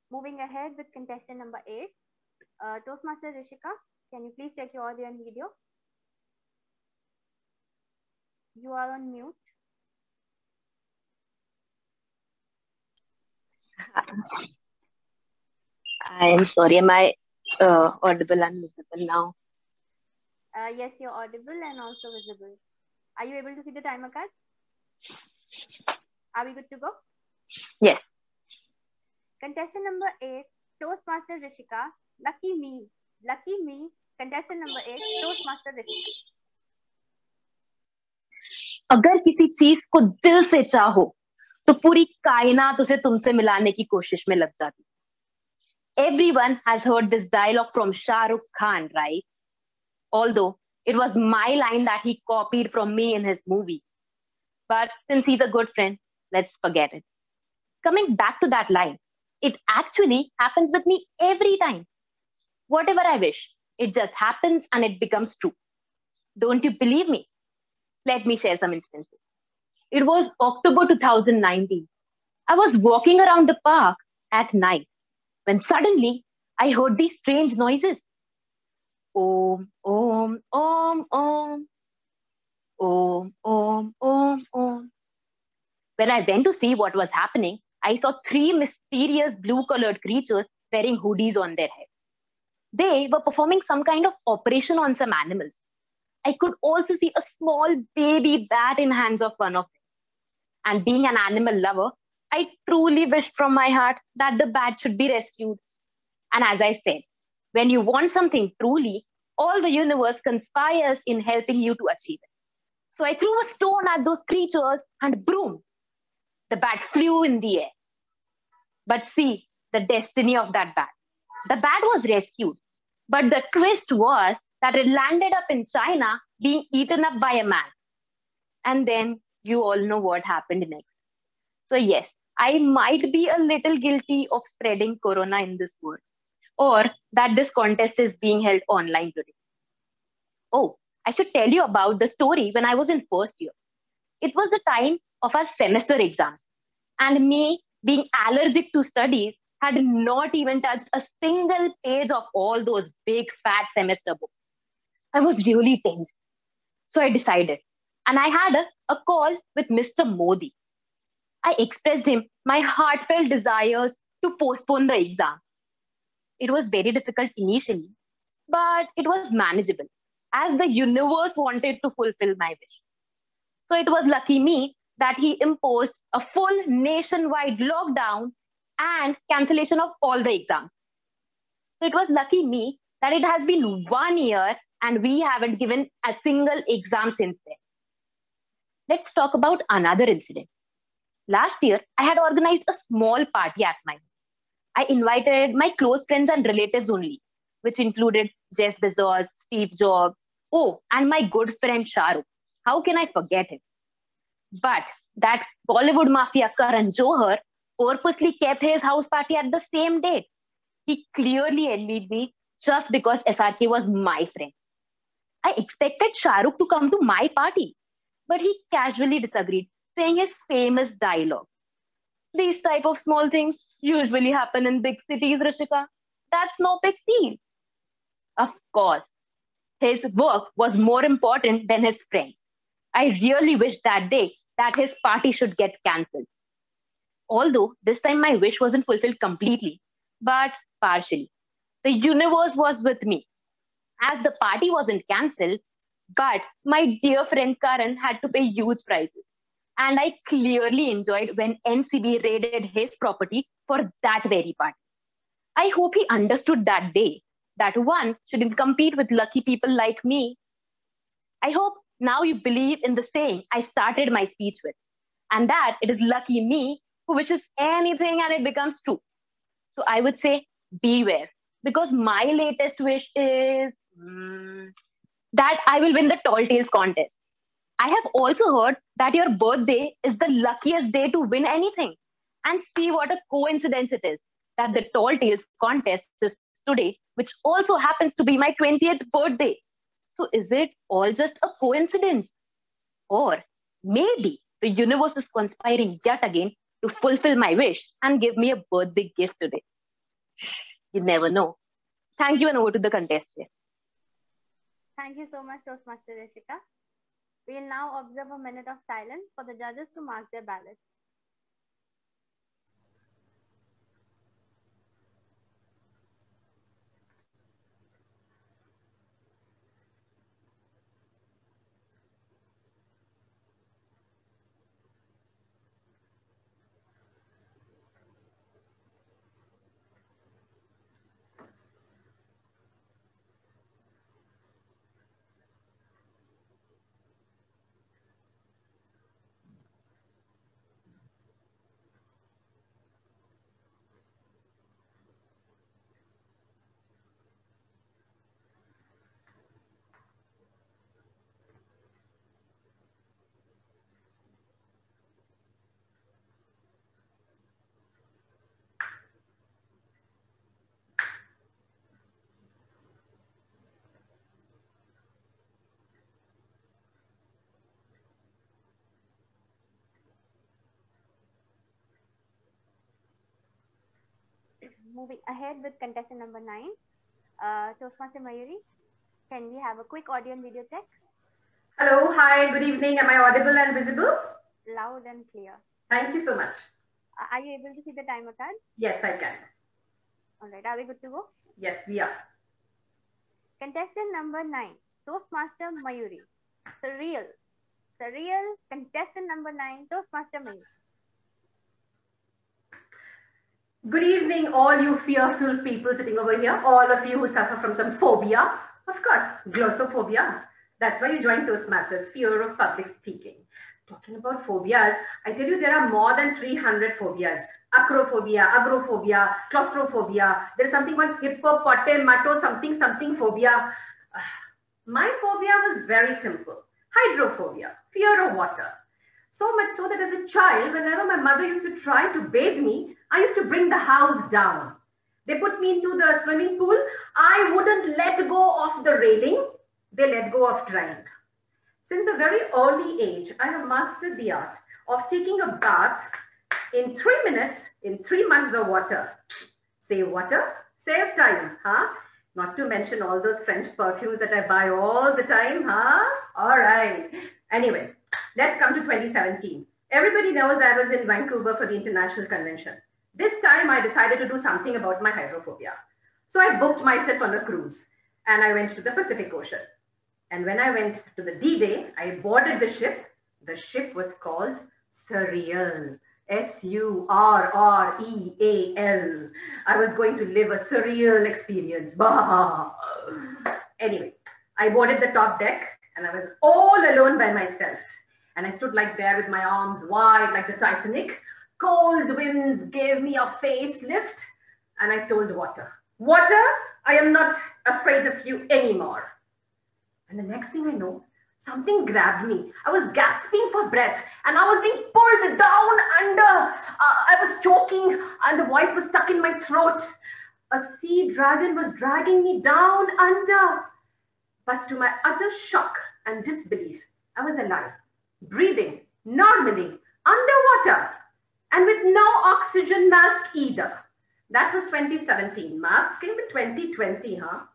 Moving ahead with contestant number 8, Toastmaster Rishika, can you please check your audio and video? You are on mute. I am sorry, am I audible and visible now? Yes, you're audible and also visible. Are you able to see the timer card? Are we good to go? Yes. Contestant number 8, Toastmaster Rishika. Lucky me. Contestant number 8, Toastmaster Rishika. अगर किसी चीज को दिल से चाहो तो पूरी कायनात उसे तुमसे मिलाने की कोशिश में लग जाती. Everyone has heard this dialogue from Shah Rukh Khan, right? Although it was my line that he copied from me in his movie. But since he's a good friend, let's forget it. Coming back to that line, it actually happens with me every time. Whatever I wish, it just happens and it becomes true. Don't you believe me? Let me share some instances. It was October 2019. I was walking around the park at night when suddenly I heard these strange noises. Om, om, om, om. Om, om, om, om. When I went to see what was happening, I saw 3 mysterious blue-colored creatures wearing hoodies on their head. They were performing some kind of operation on some animals. I could also see a small baby bat in hands of one of them. And being an animal lover, I truly wished from my heart that the bat should be rescued. And as I said, when you want something truly, all the universe conspires in helping you to achieve it. So I threw a stone at those creatures and boom, the bat flew in the air. But see the destiny of that bat. The bat was rescued, but the twist was that it landed up in China being eaten up by a man And then you all know what happened next. So yes, I might be a little guilty of spreading corona in this world, or that this contest is being held online today. Oh, I should tell you about the story when I was in first year. It was the time of our semester exams, and me, being allergic to studies, had not even touched a single page of all those big fat semester books. I was really tense. So I decided, and I had a call with Mr. Modi. I expressed him my heartfelt desires to postpone the exam. It was very difficult initially, but it was manageable as the universe wanted to fulfill my wish. So it was lucky me that he imposed a full nationwide lockdown and cancellation of all the exams. So it was lucky me that it has been 1 year and we haven't given a single exam since then. Let's talk about another incident. Last year, I had organized a small party at my home. I invited my close friends and relatives only, which included Jeff Bezos, Steve Jobs, oh, and my good friend Shah Rukh. How can I forget him? But that Bollywood mafia Karan Johar purposely kept his house party at the same date. He clearly envied me just because SRK was my friend. I expected Shah Rukh to come to my party, but he casually disagreed, saying his famous dialogue. These type of small things usually happen in big cities, Rishika. That's no big deal. Of course, his work was more important than his friends. I really wish that day that his party should get cancelled. Although this time my wish wasn't fulfilled completely, but partially. The universe was with me. As the party wasn't cancelled, but my dear friend Karan had to pay huge prices. And I clearly enjoyed when NCB raided his property for that very party. I hope he understood that day that one shouldn't compete with lucky people like me. I hope now you believe in the saying I started my speech with, and that it is lucky me who wishes anything and it becomes true. So I would say beware, because my latest wish is that I will win the Tall Tales contest. I have also heard that your birthday is the luckiest day to win anything. And see what a coincidence it is that the Tall Tales contest is today, which also happens to be my 20th birthday. So is it all just a coincidence? Or maybe the universe is conspiring yet again to fulfill my wish and give me a birthday gift today. You never know. Thank you, and over to the contestant. Thank you so much, Toastmaster Rishika. We'll now observe a minute of silence for the judges to mark their ballots. Moving ahead with contestant number 9, Toastmaster Mayuri, can we have a quick audio and video check? Hello, hi, good evening. Am I audible and visible? Loud and clear. Thank you so much. Are you able to see the timer card? Yes, I can. All right, are we good to go? Yes, we are. Contestant number 9, Toastmaster Mayuri. Surreal contestant number 9, Toastmaster Mayuri. Good evening, all you fearful people sitting over here, all of you who suffer from some phobia. Of course, glossophobia. That's why you joined Toastmasters, fear of public speaking. Talking about phobias, I tell you there are more than 300 phobias. Acrophobia, agoraphobia, claustrophobia. There is something called hippopotamato something phobia. My phobia was very simple. Hydrophobia, fear of water. So much so that as a child, whenever my mother used to try to bathe me, I used to bring the house down. They put me into the swimming pool. I wouldn't let go of the railing. They let go of drying. Since a very early age, I have mastered the art of taking a bath in 3 minutes in 3 mugs of water. Save water, save time, huh? Not to mention all those French perfumes that I buy all the time, huh? All right. Anyway, let's come to 2017. Everybody knows I was in Vancouver for the international convention. This time I decided to do something about my hydrophobia. So I booked myself on a cruise and I went to the Pacific Ocean. And when I went to the D-Day, I boarded the ship. The ship was called Surreal. S-U-R-R-E-A-L. I was going to live a surreal experience. Bah. Anyway, I boarded the top deck and I was all alone by myself. And I stood like there with my arms wide like the Titanic. Cold winds gave me a facelift. And I told water, water, I am not afraid of you anymore. And the next thing I know, something grabbed me. I was gasping for breath and I was being pulled down under. I was choking and the voice was stuck in my throat. A sea dragon was dragging me down under. But to my utter shock and disbelief, I was alive, breathing normally, underwater, and with no oxygen mask either. That was 2017. Masks came in 2020, huh?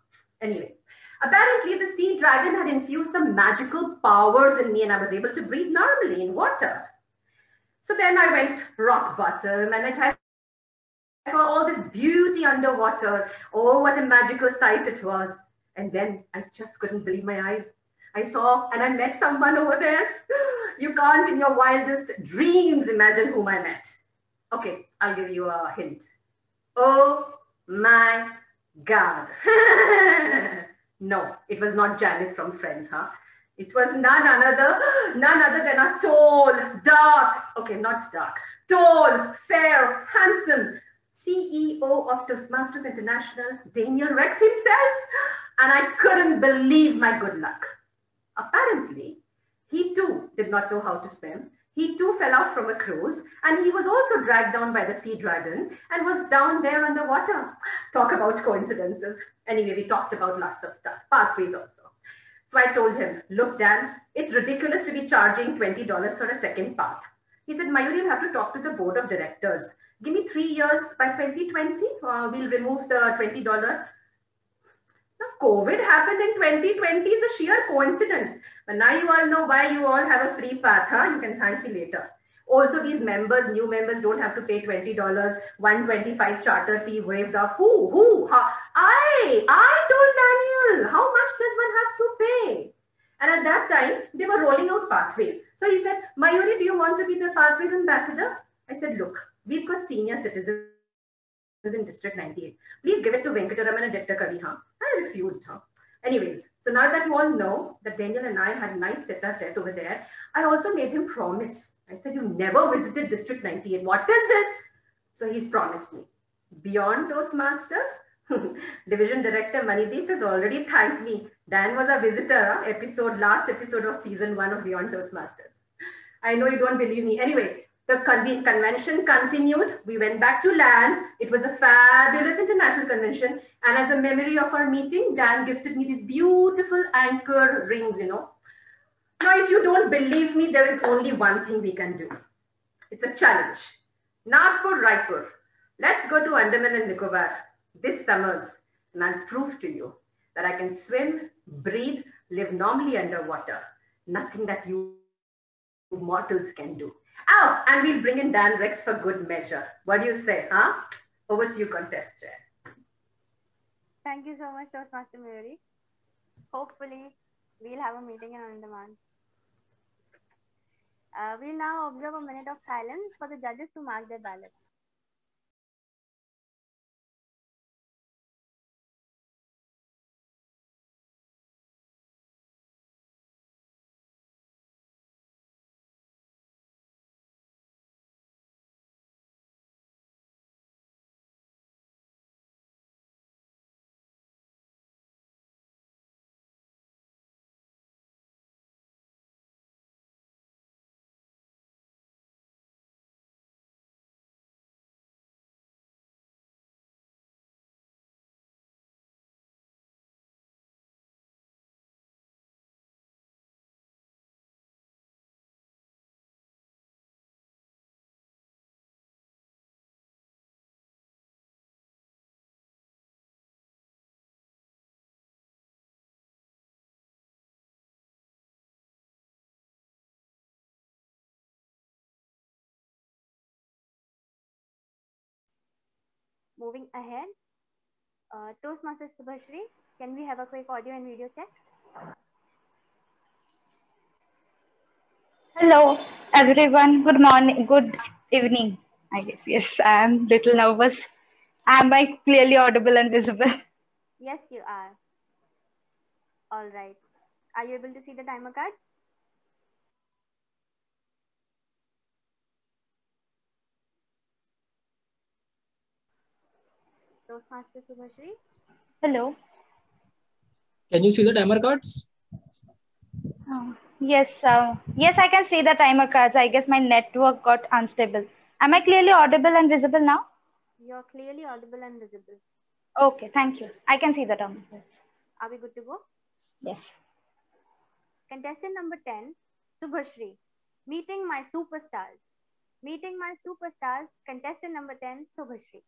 Anyway. Apparently, the sea dragon had infused some magical powers in me and I was able to breathe normally in water. So then I went rock bottom and I saw all this beauty underwater. Oh, what a magical sight it was. And then I just couldn't believe my eyes. I saw and I met someone over there. You can't in your wildest dreams imagine whom I met. Okay, I'll give you a hint. Oh my God. No, it was not Janice from Friends, huh? It was none other than a tall, dark, okay, not dark, tall, fair, handsome CEO of Toastmasters International, Daniel Rex himself. And I couldn't believe my good luck. Apparently, he too did not know how to swim. He too fell out from a cruise and he was also dragged down by the sea dragon and was down there underwater. Talk about coincidences. Anyway, we talked about lots of stuff, pathways also. So I told him, look, Dan, it's ridiculous to be charging $20 for a second path. He said, Mayuri, you'll have to talk to the board of directors. Give me 3 years by 2020. We'll remove the $20. Now, COVID happened in 2020 is a sheer coincidence. But now you all know why you all have a free path. Huh? You can thank me later. Also, these members, new members don't have to pay $20, $125 charter fee waived off. Who? I told Daniel, how much does one have to pay? And at that time, they were rolling out pathways. So he said, Mayuri, do you want to be the pathways ambassador? I said, look, we've got senior citizens in District 98. Please give it to Venkataraman and Detta Kavi, huh? I refused, huh? Anyways, so now that you all know that Daniel and I had a nice tete-a-tete over there, I also made him promise. I said, you never visited District 98. What is this? So he's promised me. Beyond Toastmasters, Division Director Manideep has already thanked me. Dan was a visitor, last episode of season 1 of Beyond Toastmasters. I know you don't believe me. Anyway, the convention continued. We went back to LAN. It was a fabulous international convention. And as a memory of our meeting, Dan gifted me these beautiful anchor rings, you know. Now, if you don't believe me, there is only one thing we can do. It's a challenge. Nagpur, Raipur. Let's go to Andaman and Nicobar this summers, and I'll prove to you that I can swim, breathe, live normally underwater. Nothing that you mortals can do. Oh, and we'll bring in Dan Rex for good measure. What do you say, huh? Over to you, contest chair. Thank you so much, Toastmaster Mayuri. Hopefully, we'll have a meeting in Andaman. We'll now observe a minute of silence for the judges to mark their ballots. moving ahead, Toastmaster Subhashri, can we have a quick audio and video check? Hello, everyone. Good morning. Good evening. I guess. Yes, I am little nervous. Am I clearly audible and visible? Yes, you are. All right. Are you able to see the timer card? Toastmaster Subhashri? Hello. Can you see the timer cards? Yes, yes, I can see the timer cards. I guess my network got unstable. Am I clearly audible and visible now? You're clearly audible and visible. Okay, thank you. I can see the timer cards. Are we good to go? Yes. Contestant number 10, Subhashri. Meeting my superstars. Meeting my superstars. Contestant number 10, Subhashri.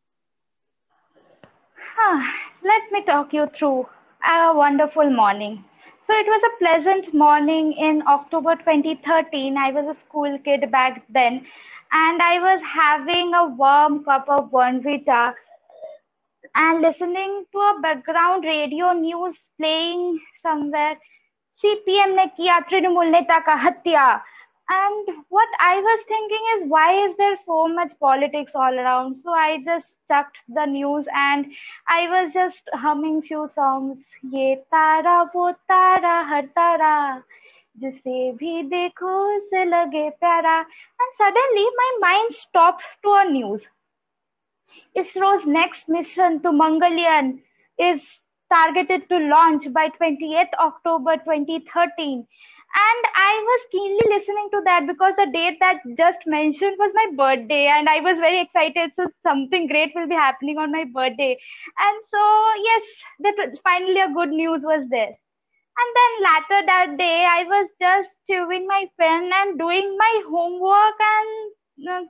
Let me talk you through a wonderful morning. So it was a pleasant morning in October 2013. I was a school kid back then, and I was having a warm cup of Bonvita and listening to a background radio news playing somewhere. CPM ने किया तृणमूल नेता का हत्या. And what I was thinking is, why is there so much politics all around? So I just chucked the news and I was just humming few songs. ये तारा वो तारा हर तारा जिसे भी देखो उसे लगे प्यारा. And suddenly my mind stopped to a news. ISRO's next mission to Mangalyaan is targeted to launch by 28th October 2013. And I was keenly listening to that because the date that just mentioned was my birthday and I was very excited. So something great will be happening on my birthday. And so, yes, that finally a good news was there. And then later that day, I was just chewing my pen and doing my homework, and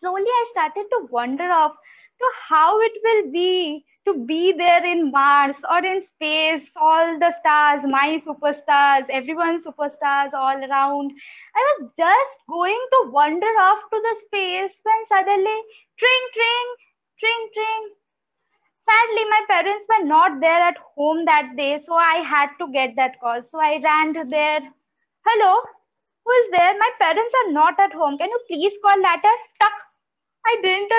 slowly I started to wonder of to how it will be to be there in Mars or in space, all the stars, my superstars, everyone's superstars all around. I was just going to wander off to the space when suddenly, tring, tring, tring, tring. Sadly, my parents were not there at home that day, so I had to get that call. So I ran to there. Hello, who is there? My parents are not at home. Can you please call later? Tuck. I didn't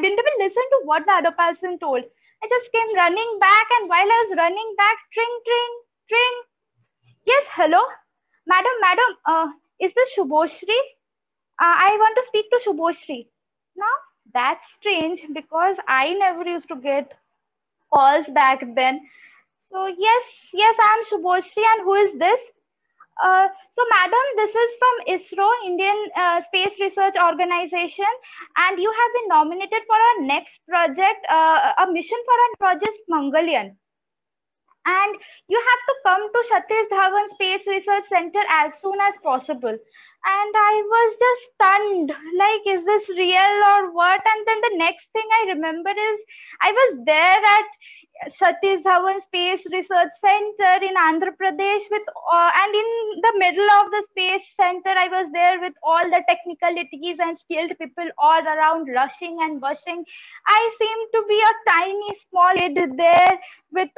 even listen to what the other person told. I just came running back, and while I was running back, tring, tring, tring. Yes, hello, madam. Is this Shubhoshri? I want to speak to Shubhoshri. Now that's strange because I never used to get calls back then. So yes, I am Shubhoshri, and who is this? So madam, this is from ISRO, Indian Space Research Organization, and you have been nominated for our next project, a mission for our project Mangalyaan. And you have to come to Satish Dhawan Space Research Center as soon as possible. And I was just stunned, like, is this real or what? And then the next thing I remember is I was there at Satish Dhawan Space Research Center in Andhra Pradesh and in the middle of the space center, I was there with all the technicalities and skilled people all around rushing and bushing. I seemed to be a tiny small kid there with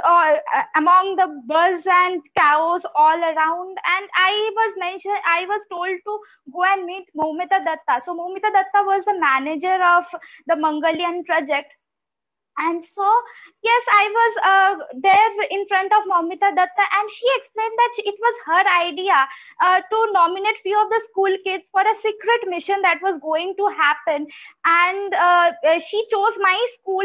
among the buzz and chaos all around. And I was told to go and meet Moumita Datta. So Moumita Datta was the manager of the Mangalyaan project. And so, yes, I was there in front of Moumita Datta, and she explained that it was her idea to nominate few of the school kids for a secret mission that was going to happen. And she chose my school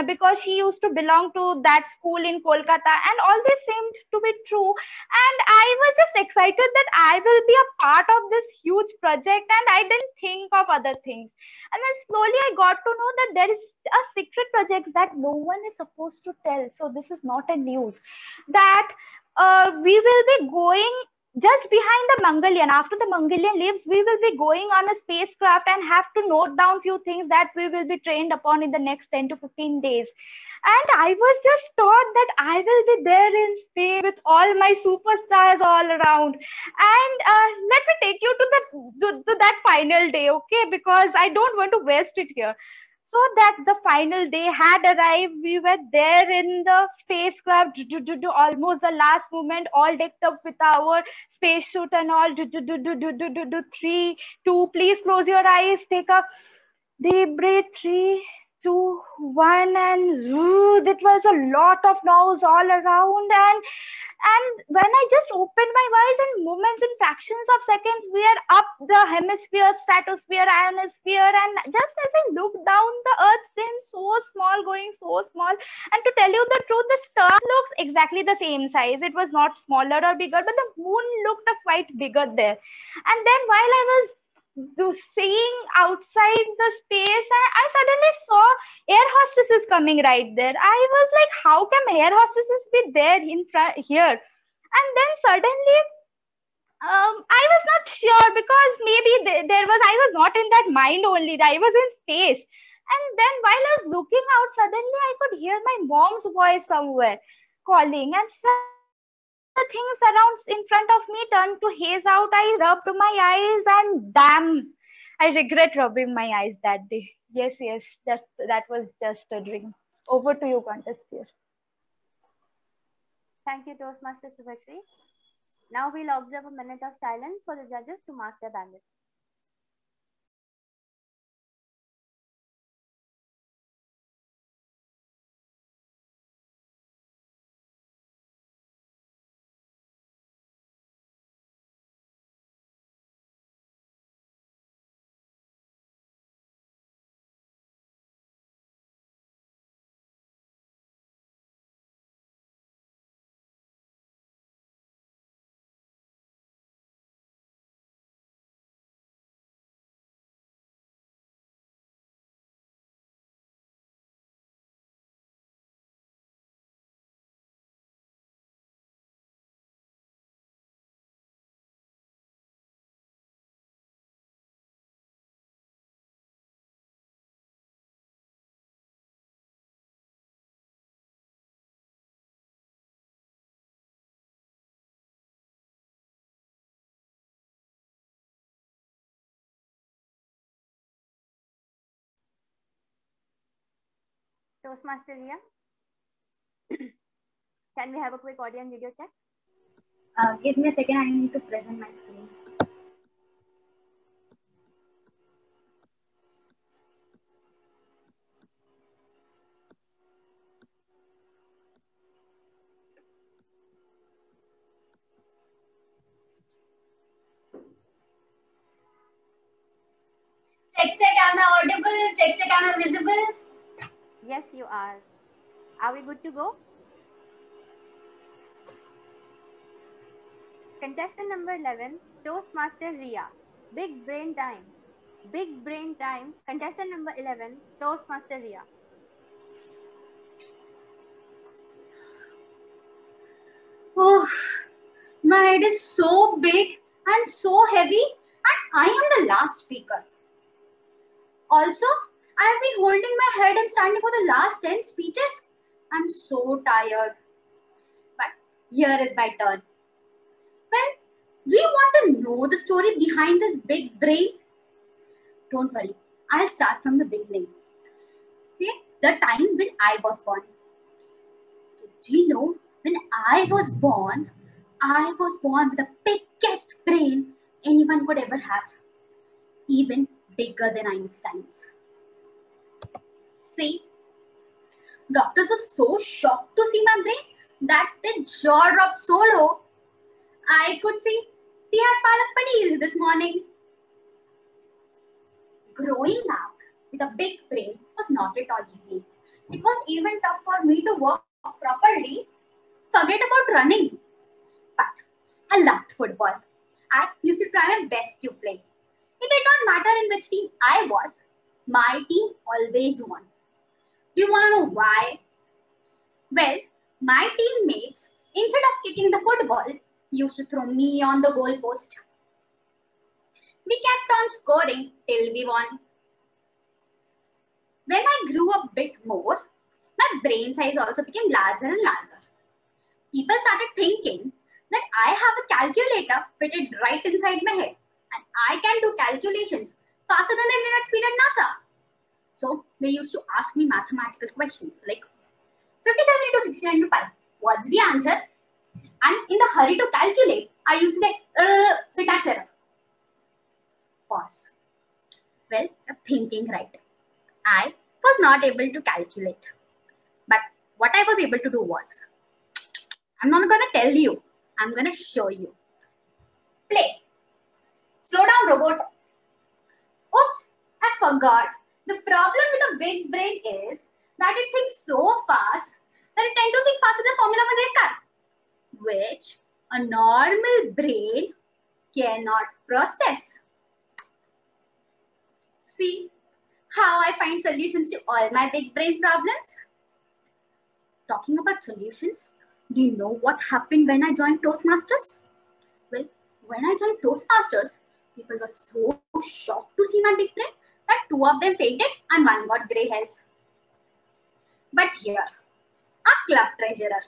because she used to belong to that school in Kolkata, and all this seemed to be true. And I was just excited that I will be a part of this huge project, and I didn't think of other things. And then slowly I got to know that there is a secret project that no one is supposed to tell. So this is not a news. That we will be going just behind the Mangalyaan. After the Mangalyaan leaves, we will be going on a spacecraft and have to note down few things that we will be trained upon in the next 10 to 15 days. And I was just taught that I will be there in space with all my superstars all around. And let me take you to that final day, okay? Because I don't want to waste it here. So that the final day had arrived. We were there in the spacecraft, almost the last moment, all decked up with our spacesuit and all. 3, 2, please close your eyes. Take a deep breath. 3, 2, 1, and it was a lot of noise all around. And when I just opened my eyes, in moments, in fractions of seconds, we are up the hemisphere, stratosphere, ionosphere. And just as I looked down, the earth seemed so small, going so small. And to tell you the truth, the star looks exactly the same size. It was not smaller or bigger, but the moon looked quite bigger there. And then while I was seeing outside the space, I suddenly saw air hostesses coming right there. I was like, how can air hostesses be there in front here? And then suddenly I was not sure, because maybe I was not in that mind only, I was in space. And then while I was looking out, suddenly I could hear my mom's voice somewhere calling, and the things around in front of me turned to haze out. I rubbed my eyes, and damn, I regret rubbing my eyes that day. Yes, that was just a dream. Over to you, contest here. Thank you, Toastmaster Subhashri. Now we'll observe a minute of silence for the judges to mark their ballots. Toastmaster Ria, can we have a quick audio and video check? Give me a second, I need to present my screen. Check, am I audible? Check, am I visible? Yes, you are. Are we good to go? Contestant number 11, Toastmaster Ria. Big brain time. Big brain time. Contestant number 11, Toastmaster Ria. Oh, my head is so big and so heavy, and I am the last speaker. Also, I have been holding my head and standing for the last 10 speeches. I'm so tired. But here is my turn. Well, do you want to know the story behind this big brain? Don't worry, I'll start from the beginning. Okay, the time when I was born. Do you know, when I was born with the biggest brain anyone could ever have. Even bigger than Einstein's. See, doctors were so shocked to see my brain that their jaw dropped so low, I could see they had palak paneer this morning. Growing up with a big brain was not at all easy. It was even tough for me to walk properly. Forget about running. But I loved football. I used to try my best to play. It did not matter in which team I was. My team always won. Do you want to know why? Well, my teammates, instead of kicking the football, used to throw me on the goalpost. We kept on scoring till we won. When I grew up a bit more, my brain size also became larger and larger. People started thinking that I have a calculator fitted right inside my head and I can do calculations faster than the internet speed at NASA. So they used to ask me mathematical questions like 57 into 69 into pi. What's the answer? And in the hurry to calculate, I used to say, syntax error. Pause. Well, you're thinking right. I was not able to calculate. But what I was able to do was, I'm not going to tell you. I'm going to show you. Play. Slow down, robot. Oops, I forgot. The problem with a big brain is that it thinks so fast that it tends to think faster than Formula 1 race car, which a normal brain cannot process. See how I find solutions to all my big brain problems? Talking about solutions, do you know what happened when I joined Toastmasters? Well, when I joined Toastmasters, people were so shocked to see my big brain that 2 of them fainted and 1 got grey hairs. But here, our club treasurer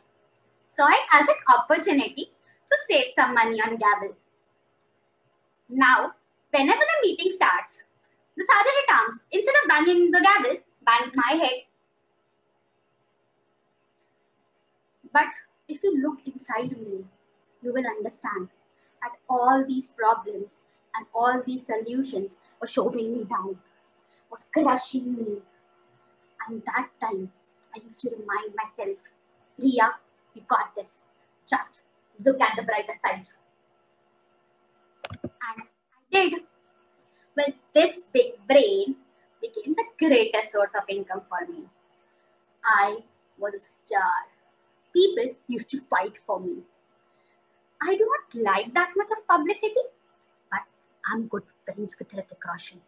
saw it as an opportunity to save some money on gavel. Now, whenever the meeting starts, the sergeant at arms, instead of banging the gavel, bangs my head. But if you look inside me, you will understand that all these problems and all these solutions were shoving me down, was crushing me. And that time, I used to remind myself, Riya, you got this. Just look at the brighter side. And I did. Well, this big brain became the greatest source of income for me. I was a star. People used to fight for me. I do not like that much of publicity, but I'm good friends with Hrithik Roshan.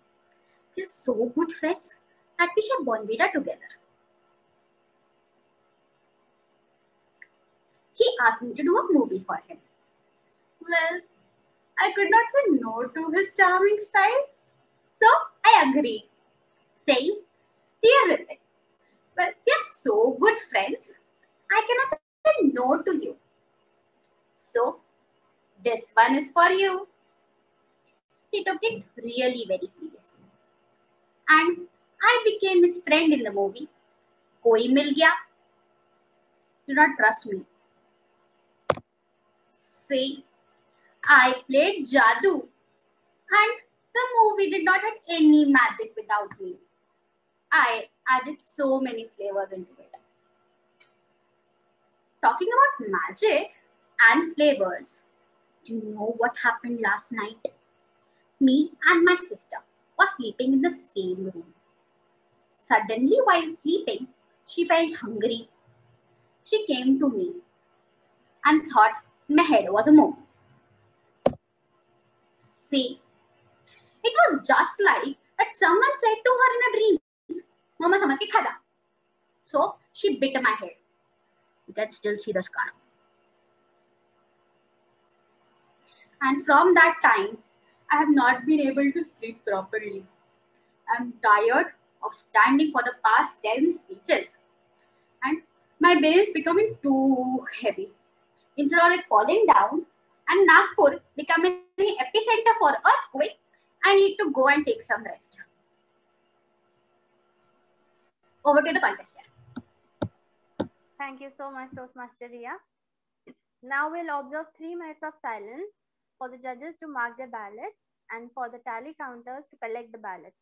We're so good friends that we share Bonvita together. He asked me to do a movie for him. Well, I could not say no to his charming style, so I agreed, saying, "Dear Hrithik, well, we are so good friends, I cannot say no to you. So, this one is for you." He took it really very seriously. And I became his friend in the movie, Koi Mil Gaya. Do not trust me. See, I played Jadoo, and the movie did not have any magic without me. I added so many flavors into it. Talking about magic and flavors, do you know what happened last night? Me and my sister were sleeping in the same room. Suddenly, while sleeping, she felt hungry. She came to me and thought my head was a mole. See, it was just like that someone said to her in a dream, "Mama samajh ke kha ja." So she bit my head. You can still see the scar. And from that time, I have not been able to sleep properly. I'm tired of standing for the past 10 speeches. And my brain is becoming too heavy. Instead of it falling down and Nagpur becoming the epicenter for earthquake, I need to go and take some rest. Over to the contestant. Thank you so much, Toastmaster Riya. Now we'll observe 3 minutes of silence for the judges to mark their ballots and for the tally counters to collect the ballots.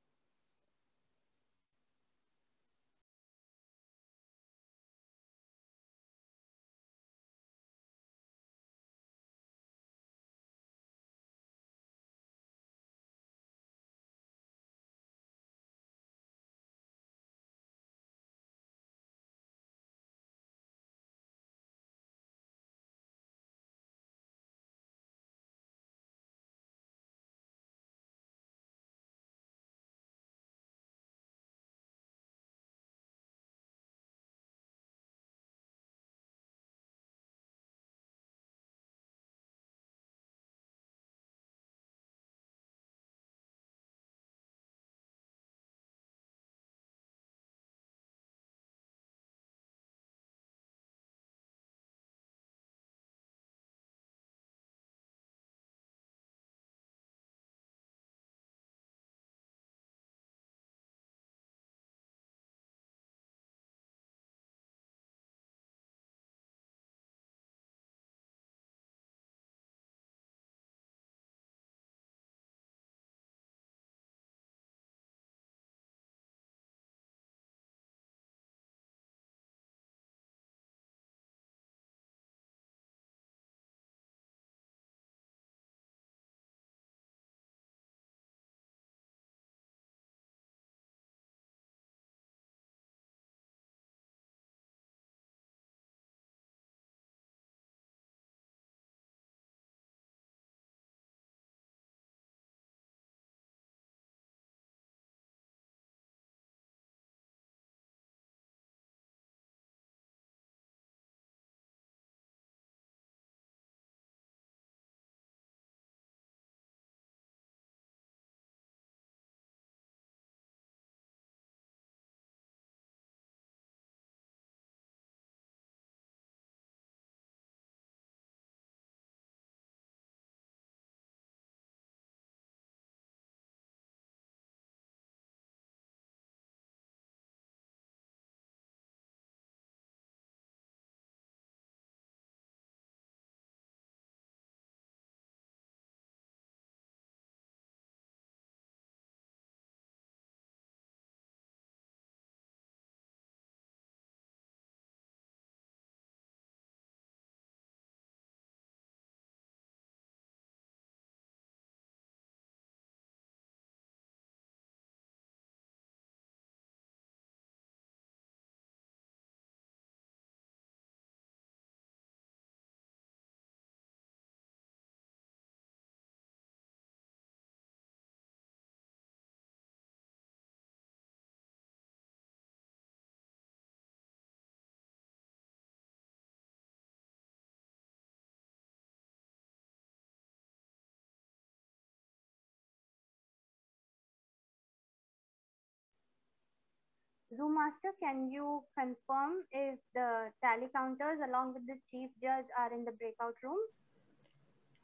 Zoom Master, can you confirm if the tally counters along with the chief judge are in the breakout room?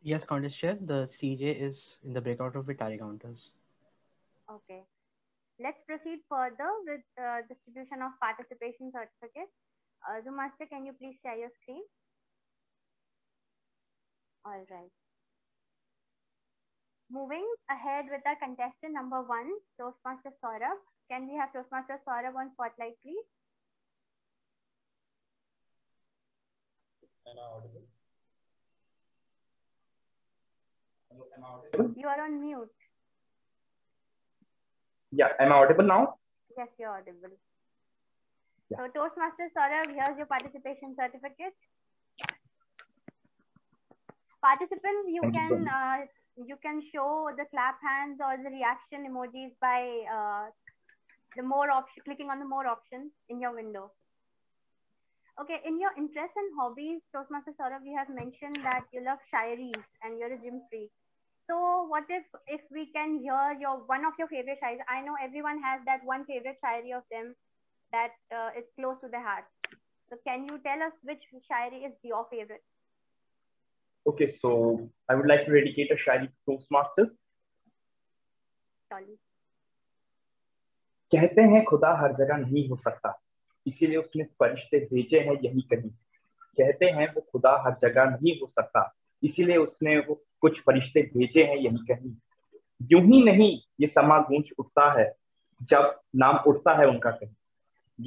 Yes, contest chair. The CJ is in the breakout room with tally counters. Okay. Let's proceed further with distribution of participation certificates. Zoom Master, can you please share your screen? All right. Moving ahead with our contestant number 1, Toastmaster Saurabh. Can we have Toastmaster Saurabh on spotlight, please? Am I audible? Am I audible? You are on mute. Yeah, am I audible now? Yes, you're audible. Yeah. So Toastmaster Saurabh, here's your participation certificate. Participants, you can show the clap hands or the reaction emojis by clicking on the more options in your window. Okay, in your interests and hobbies, Toastmaster Saurabh, you have mentioned that you love shairis and you're a gym freak. So what if we can hear one of your favorite shairis? I know everyone has that one favorite shairi of them that is close to the heart. So can you tell us which shairi is your favorite? Okay, so I would like to dedicate a shairi to Toastmasters. Sorry. कहते हैं खुदा हर जगह नहीं हो सकता, इसीलिए उसने फरिश्ते भेजे हैं यहीं कहीं। कहते हैं वो खुदा हर जगह नहीं हो सकता, इसीलिए उसने वो कुछ फरिश्ते भेजे हैं यहीं कहीं। यूं ही नहीं ये समा गूंज उठता है जब नाम उठता है उनका कहीं।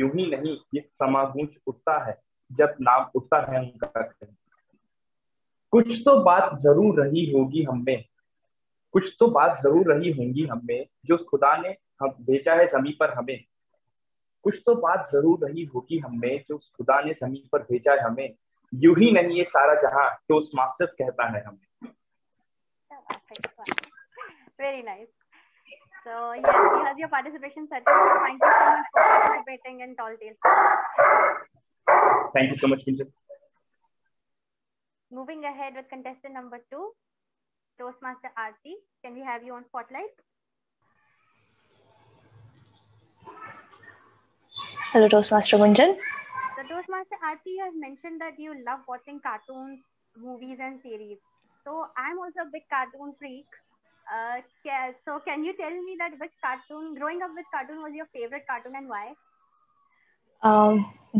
यूं ही नहीं ये समा गूंज उठता है जब नाम उठता है उनका कहीं। कुछ तो बात जरूर रही होगी हमें, कुछ तो बात जरूर रही होंगी हमें, जो खुदा ने हम भेजा है जमीन पर हमें। कुछ तो बात जरूर रही होगी हमें, जो खुदा ने जमीन पर भेजा है हमें। यूं ही नहीं ये सारा जहां टोस्टमास्टर्स कहता है हमें। Very nice. So yes, he has your participation certificate. Thank you so much for participating in Tall Tales. Thank you so much, Kunjan. Moving ahead with contestant number 2, Toastmaster Aarti. Can we have you on spotlight? Hello, Toastmaster Gunjan. So Toastmaster Aarti, you have mentioned that you love watching cartoons, movies and series. So I'm also a big cartoon freak. So can you tell me that growing up, which cartoon was your favorite cartoon and why?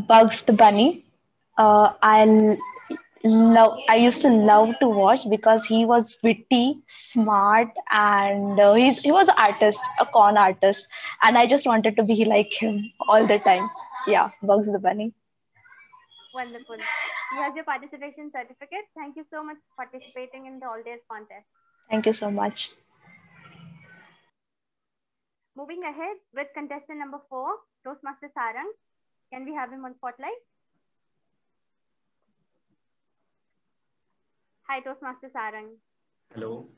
Bugs the Bunny. I used to love to watch because he was witty, smart, and he was an artist, a con artist, and I just wanted to be like him all the time. Yeah, Bugs the Bunny. Wonderful. He has your participation certificate. Thank you so much for participating in the All Days contest. Thank you so much. Moving ahead with contestant number 4, Toastmaster Sarang. Can we have him on spotlight? Hi, Toastmaster Sarang. Hello.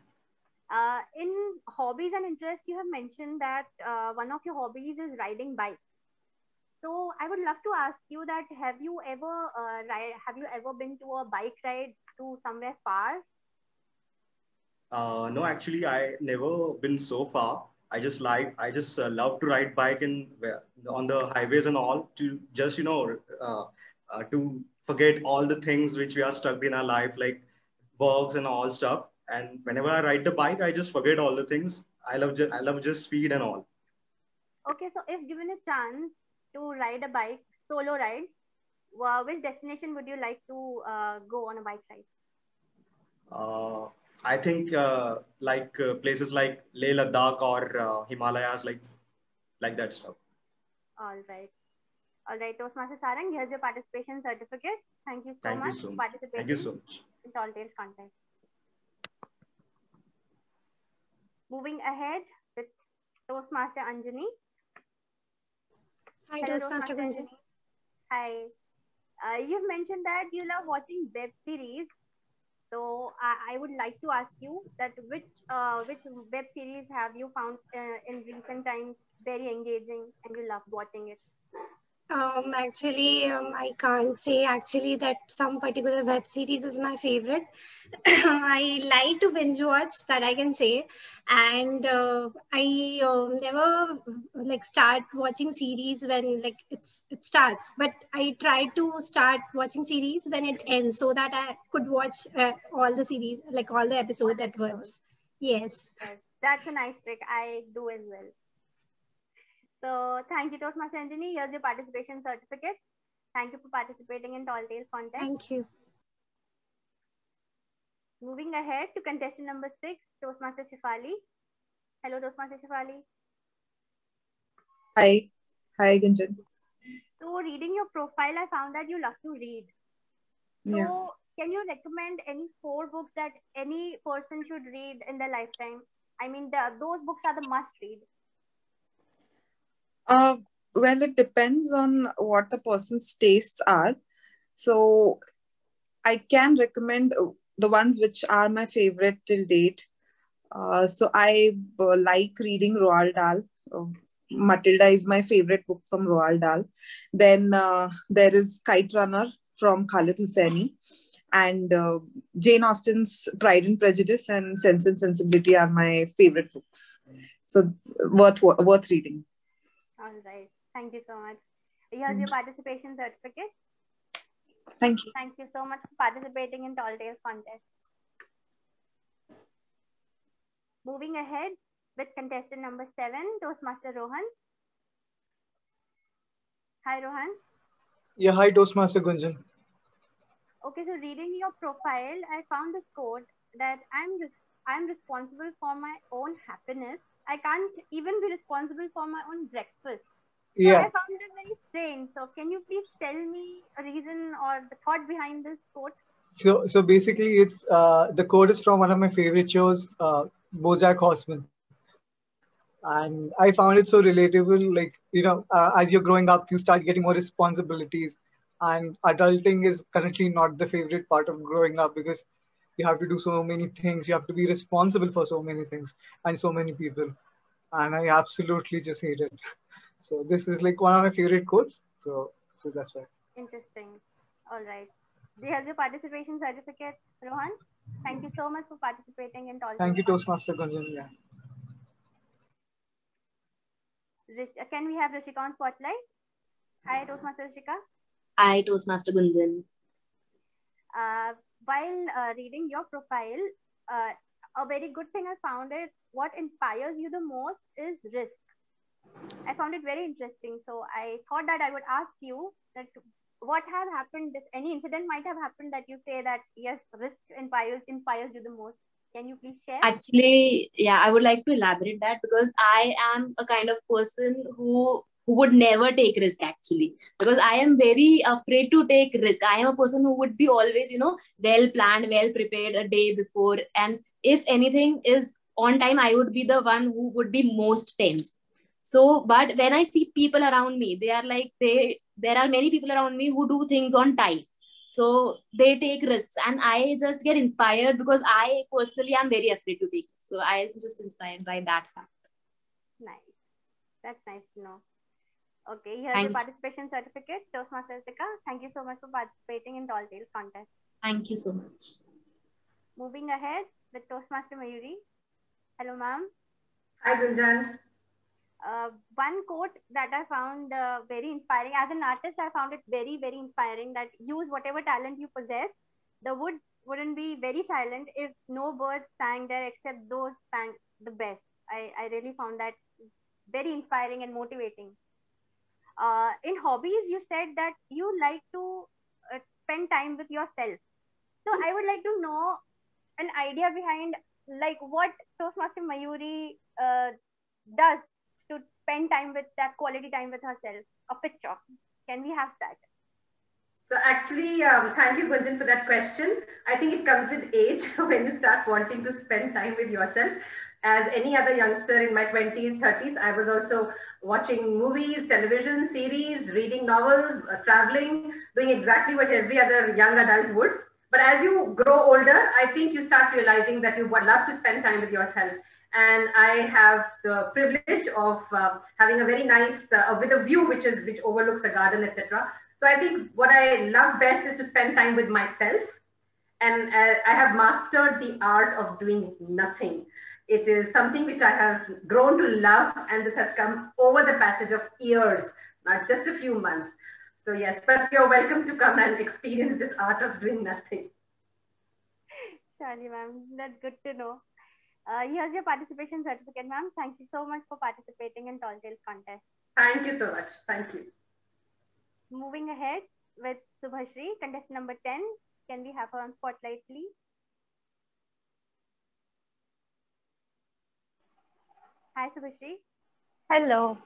In hobbies and interests, you have mentioned that one of your hobbies is riding bikes. So I would love to ask you that have you ever been to a bike ride to somewhere far? No, actually, I never been so far. I just love to ride bike on the highways and all to just to forget all the things which we are stuck in our life, like works and all stuff. And whenever I ride the bike, I just forget all the things. I love just speed and all. Okay, so if given a chance to ride a bike, solo ride, which destination would you like to go on a bike ride? I think places like Leh Ladakh or Himalayas, like that stuff. All right, Toastmaster Sarang, here's your participation certificate. Thank you so much for participating. Thank you so much. In Tall Tales contest. Moving ahead with Toastmaster Anjani. Hi, Toastmaster Anjani. Hi. You've mentioned that you love watching web series. So I would like to ask you that which web series have you found in recent times very engaging and you love watching it? I can't say actually that some particular web series is my favorite. I like to binge watch, that I can say, and I never like start watching series when like it starts, but I try to start watching series when it ends so that I could watch all the series, like all the episodes at once. Yes. That's a nice trick. I do as well. So thank you, Toastmaster Anjani. Here's your participation certificate. Thank you for participating in Tall Tales contest. Thank you. Moving ahead to contestant number 6, Toastmaster Shefali. Hello, Toastmaster Shefali. Hi. Hi, Gunjan. So reading your profile, I found that you love to read. So Yeah. can you recommend any 4 books that any person should read in their lifetime? I mean, those books are the must read. Well, it depends on what the person's tastes are. So I can recommend the ones which are my favorite till date. So I like reading Roald Dahl. Matilda is my favorite book from Roald Dahl. Then there is Kite Runner from Khaled Hosseini. And Jane Austen's Pride and Prejudice and Sense and Sensibility are my favorite books. So worth reading. All right. Thank you so much. Here's your participation certificate. Thank you. Thank you so much for participating in Tall Tales contest. Moving ahead with contestant number 7, Toastmaster Rohan. Hi, Rohan. Yeah, hi, Toastmaster Gunjan. Okay, so reading your profile, I found this quote that I'm responsible for my own happiness. I can't even be responsible for my own breakfast. So Yeah. I found it very strange. So can you please tell me a reason or the thought behind this quote? So basically, it's the quote is from one of my favorite shows, BoJack Horseman, and I found it so relatable. Like as you're growing up, you start getting more responsibilities, and adulting is currently not the favorite part of growing up because you have to do so many things. You have to be responsible for so many things and so many people, and I absolutely just hate it. So this is like one of my favorite quotes. So that's why. Interesting. All right. Here's your participation certificate, Rohan. Thank you so much for participating in Tall Tales. Thank you, Toastmaster Gunjan. Yeah. Can we have Rishika on spotlight? Hi, Toastmaster Rishika. Hi, Toastmaster Gunjan. While reading your profile, a very good thing I found is what inspires you the most is risk. I found it very interesting. So I thought that I would ask you that what has happened, if any incident might have happened that you say that yes, risk inspires you the most. Can you please share? Actually, yeah, I would like to elaborate that because I am a kind of person who would never take risk actually, because I am very afraid to take risk. I am a person who would be always, well planned, well prepared a day before. And if anything is on time, I would be the one who would be most tense. So, but when I see people around me, they are like, there are many people around me who do things on time. So they take risks and I just get inspired because I personally am very afraid to take risks. So I'm just inspired by that fact. Nice. That's nice to know. Okay, here's your participation certificate. Toastmaster Rishika, thank you so much for participating in Tall Tales contest. Thank you so much. Moving ahead with Toastmaster Mayuri. Hello, ma'am. Hi, Gunjan. One quote that I found very inspiring. As an artist, I found it very, very inspiring that use whatever talent you possess. The wood wouldn't be very silent if no birds sang there except those sang the best. I really found that very inspiring and motivating. In hobbies, you said that you like to spend time with yourself. So I would like to know an idea behind like what Toastmaster Mayuri does to spend time with that quality time with herself. A picture. Can we have that? So actually, thank you, Gunjan, for that question. I think it comes with age when you start wanting to spend time with yourself. As any other youngster in my 20s, 30s, I was also watching movies, television, series, reading novels, traveling, doing exactly what every other young adult would. But as you grow older, I think you start realizing that you would love to spend time with yourself. and I have the privilege of having a very nice, with a view which overlooks a garden, etc. So I think what I love best is to spend time with myself, and I have mastered the art of doing nothing. It is something which I have grown to love, and this has come over the passage of years, not just a few months. So yes, but you're welcome to come and experience this art of doing nothing. Surely, ma'am. That's good to know. Here's your participation certificate, ma'am. Thank you so much for participating in Tall Tales contest. Thank you so much. Thank you. Moving ahead with Subhashri, contestant number 10. Can we have her on spotlight, please? Hi, Subhashri. Hello.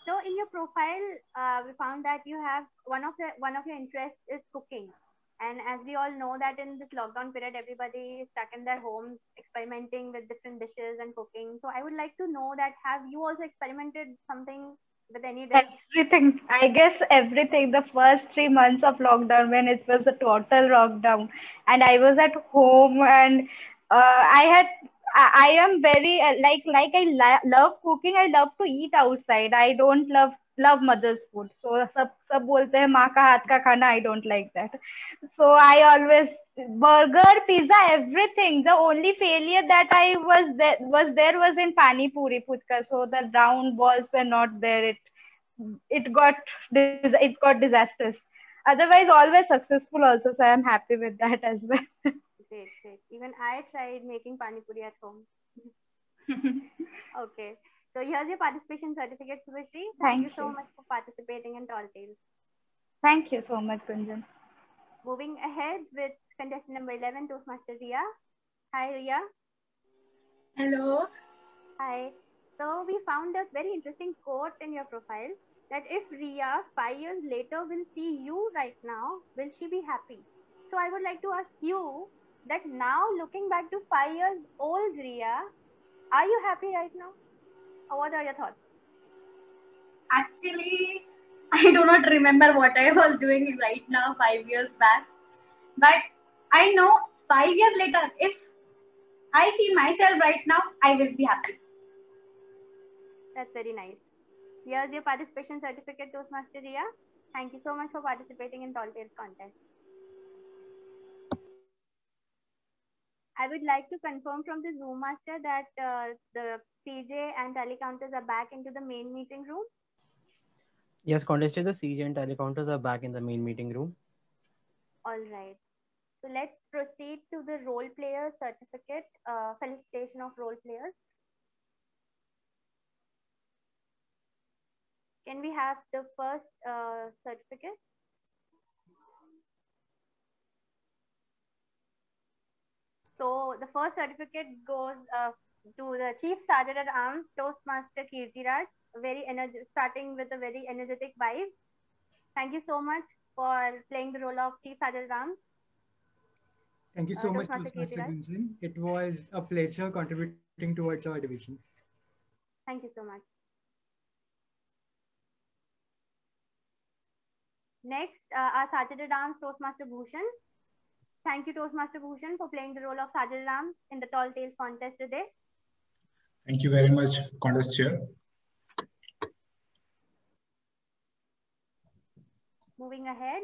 So in your profile, we found that you have one of your interests is cooking. And as we all know that in this lockdown period, everybody is stuck in their homes, experimenting with different dishes and cooking. So I would like to know that have you also experimented something with any dish? Everything. I guess everything. The first 3 months of lockdown, when it was a total lockdown, and I was at home, and I am very I love cooking. I love to eat outside. I don't love mother's food. So सब बोलते हैं माँ का हाथ का खाना. I don't like that. So I always burger, pizza, everything. The only failure that I was in pani puri puchka. So the round balls were not there. It got disastrous. Otherwise, always successful also. So I am happy with that as well. Great, great. Even I tried making pani puri at home. Okay. So here's your participation certificate, Subhashri. Thank you so much for participating in Tall Tales. Thank you so much, Gunjan. Moving ahead with contestant number 11, Toastmaster Ria. Hi, Ria. Hello. Hi. So we found a very interesting quote in your profile that if Ria 5 years later will see you right now, will she be happy? So I would like to ask you that now looking back to 5 years old Ria, are you happy right now? Or what are your thoughts? Actually, I do not remember what I was doing right now 5 years back. But I know 5 years later, if I see myself right now, I will be happy. That's very nice. Here's your participation certificate, Toastmaster Ria. Thank you so much for participating in Tall Tales contest. I would like to confirm from the Zoom master that the CJ and tally counters are back into the main meeting room. Yes, contestants, the CJ and tally counters are back in the main meeting room. All right. So let's proceed to the role player certificate, felicitation of role players. Can we have the first certificate? So the first certificate goes to the Chief Sergeant at Arms, Toastmaster Kirtiraj, starting with a very energetic vibe. Thank you so much for playing the role of Chief Sergeant at Arms. Thank you so much, Toastmaster Gunjan. It was a pleasure contributing towards our division. Thank you so much. Next, our Sergeant at Arms, Toastmaster Bhushan. Thank you, Toastmaster Bhushan, for playing the role of Sergeant at Arms in the Tall Tales contest today. Thank you very much, contest chair. Moving ahead.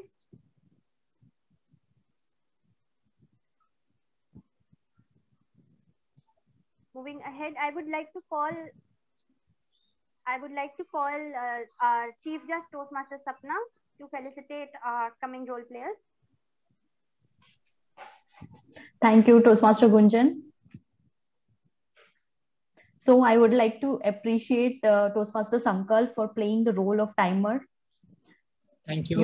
I would like to call our Chief Judge, Toastmaster Sapna, to felicitate our coming role players. Thank you, Toastmaster Gunjan. So I would like to appreciate Toastmaster Sankalp for playing the role of timer. Thank you.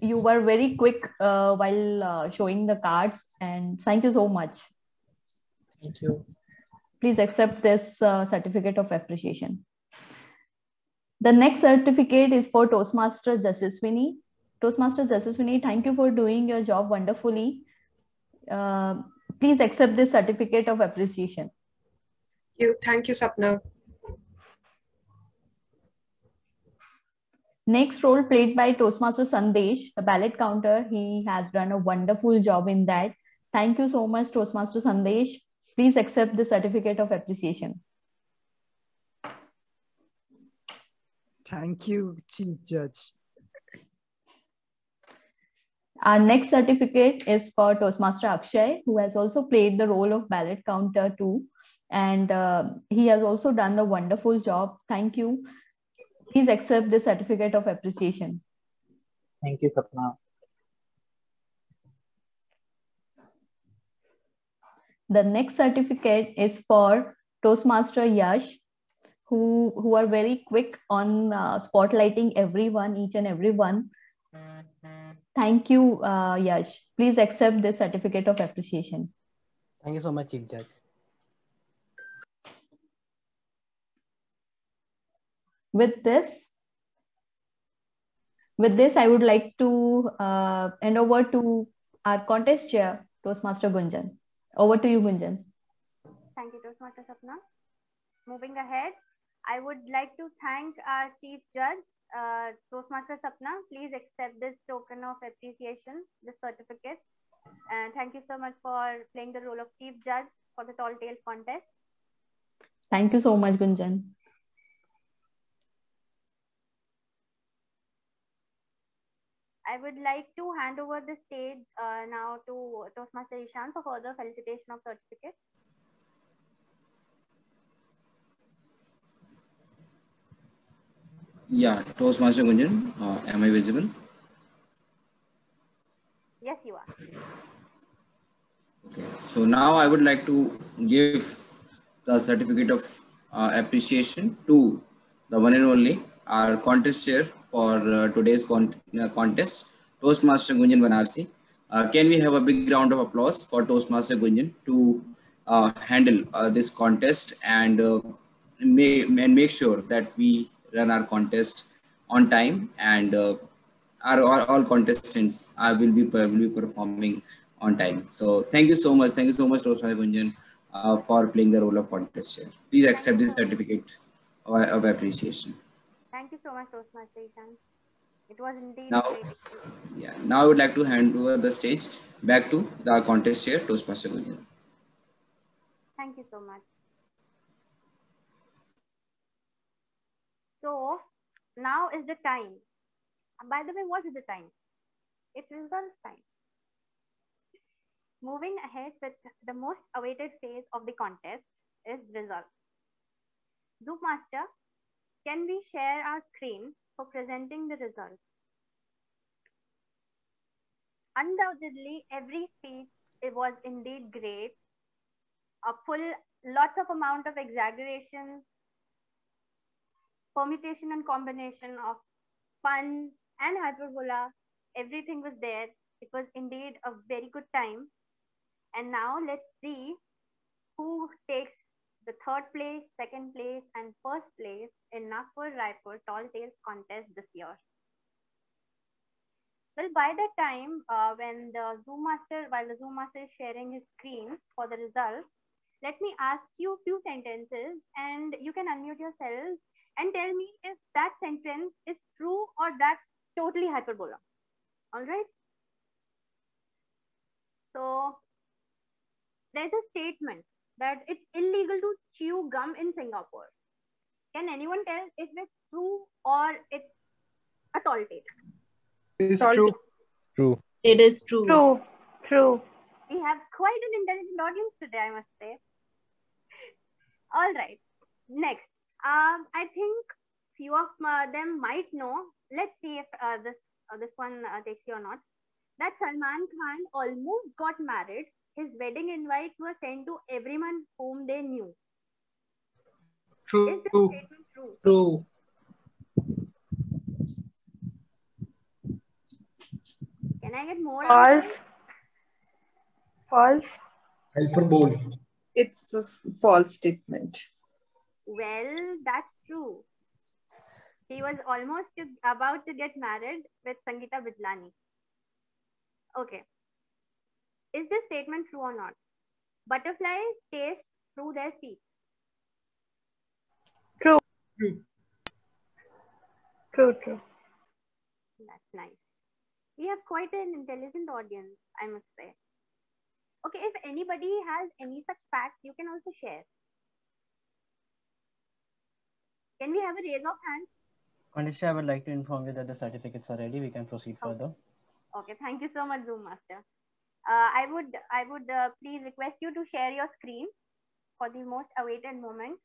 You were very quick while showing the cards, and thank you so much. Thank you. Please accept this certificate of appreciation. The next certificate is for Toastmaster Jasaswini. Toastmaster Jasaswini, thank you for doing your job wonderfully. Please accept this certificate of appreciation. Thank you, Sapna. Next role played by Toastmaster Sandesh, the ballot counter. He has done a wonderful job in that. Thank you so much, Toastmaster Sandesh. Please accept the certificate of appreciation. Thank you, Chief Judge. Our next certificate is for Toastmaster Akshay, who has also played the role of ballot counter too. And he has also done a wonderful job. Thank you. Please accept the certificate of appreciation. Thank you, Sapna. The next certificate is for Toastmaster Yash, who are very quick on spotlighting everyone, each and everyone. Thank you, Yash. Please accept this certificate of appreciation. Thank you so much, Chief Judge. With this, I would like to hand over to our contest chair, Toastmaster Gunjan. Over to you, Gunjan. Thank you, Toastmaster Sapna. Moving ahead, I would like to thank our Chief Judge, Toastmaster Sapna. Please accept this token of appreciation, this certificate. And thank you so much for playing the role of Chief Judge for the Tall Tales contest. Thank you so much, Gunjan. I would like to hand over the stage now to Toastmaster Ishan for further felicitation of certificate. Yeah, Toastmaster Gunjan, am I visible? Yes, you are. Okay, so now I would like to give the certificate of appreciation to the one and only our contest chair for today's contest, Toastmaster Gunjan Banarsi. Can we have a big round of applause for Toastmaster Gunjan to handle this contest and make sure that we run our contest on time, and all contestants will be performing on time. So thank you so much, Toastmaster Gunjan, for playing the role of contest chair. Please accept this certificate of appreciation. Thank you so much, Toastmaster Ishan. It was indeed Now, a great experience. yeah, now I would like to hand over the stage back to the contest chair, Toastmaster Gunjan. Thank you so much. So now is the time. By the way, what is the time? It's results time. Moving ahead with the most awaited phase of the contest is results. Zoopmaster, can we share our screen for presenting the results? Undoubtedly, every speech, it was indeed great. Lots of amount of exaggeration, permutation and combination of fun and hyperbola. Everything was there. It was indeed a very good time. And now let's see who takes the third place, second place, and first place in Nagpur Raipur Tall Tales contest this year. Well, by that time, while the Zoom master is sharing his screen for the results, let me ask you a few sentences, and you can unmute yourselves and tell me if that sentence is true or that's totally hyperbola. All right. So there's a statement that it's illegal to chew gum in Singapore. Can anyone tell if it's true or it's a tall tale? It's true. True. It is true. True. True. We have quite an intelligent audience today, I must say. All right. Next, I think few of them might know. Let's see if this one takes you or not. That Salman Khan almost got married. His wedding invites were sent to everyone whom they knew. True. Is this statement true? True. Can I get more? False. False. Hyperbole. It's a false statement. Well, that's true. He was almost about to get married with Sangeeta Bijlani. Okay. Is this statement true or not? Butterflies taste through their feet. True. True. True. True. That's nice. We have quite an intelligent audience, I must say. Okay, if anybody has any such facts, you can also share. Can we have a raise of hands? Contest Chair, I would like to inform you that the certificates are ready. We can proceed further. Okay, thank you so much, Zoom Master. I would please request you to share your screen for the most awaited moment.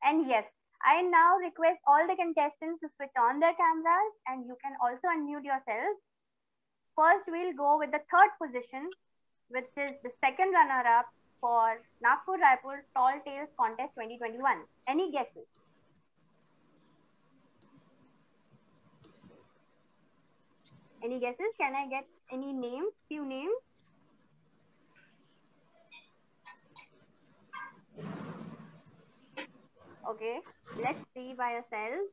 And yes, I now request all the contestants to switch on their cameras, and you can also unmute yourselves. First, we'll go with the third position, which is the second runner-up for Nagpur Raipur Tall Tales Contest 2021. Any guesses? Any guesses? Can I get any names? Few names? Okay, let's see by yourselves.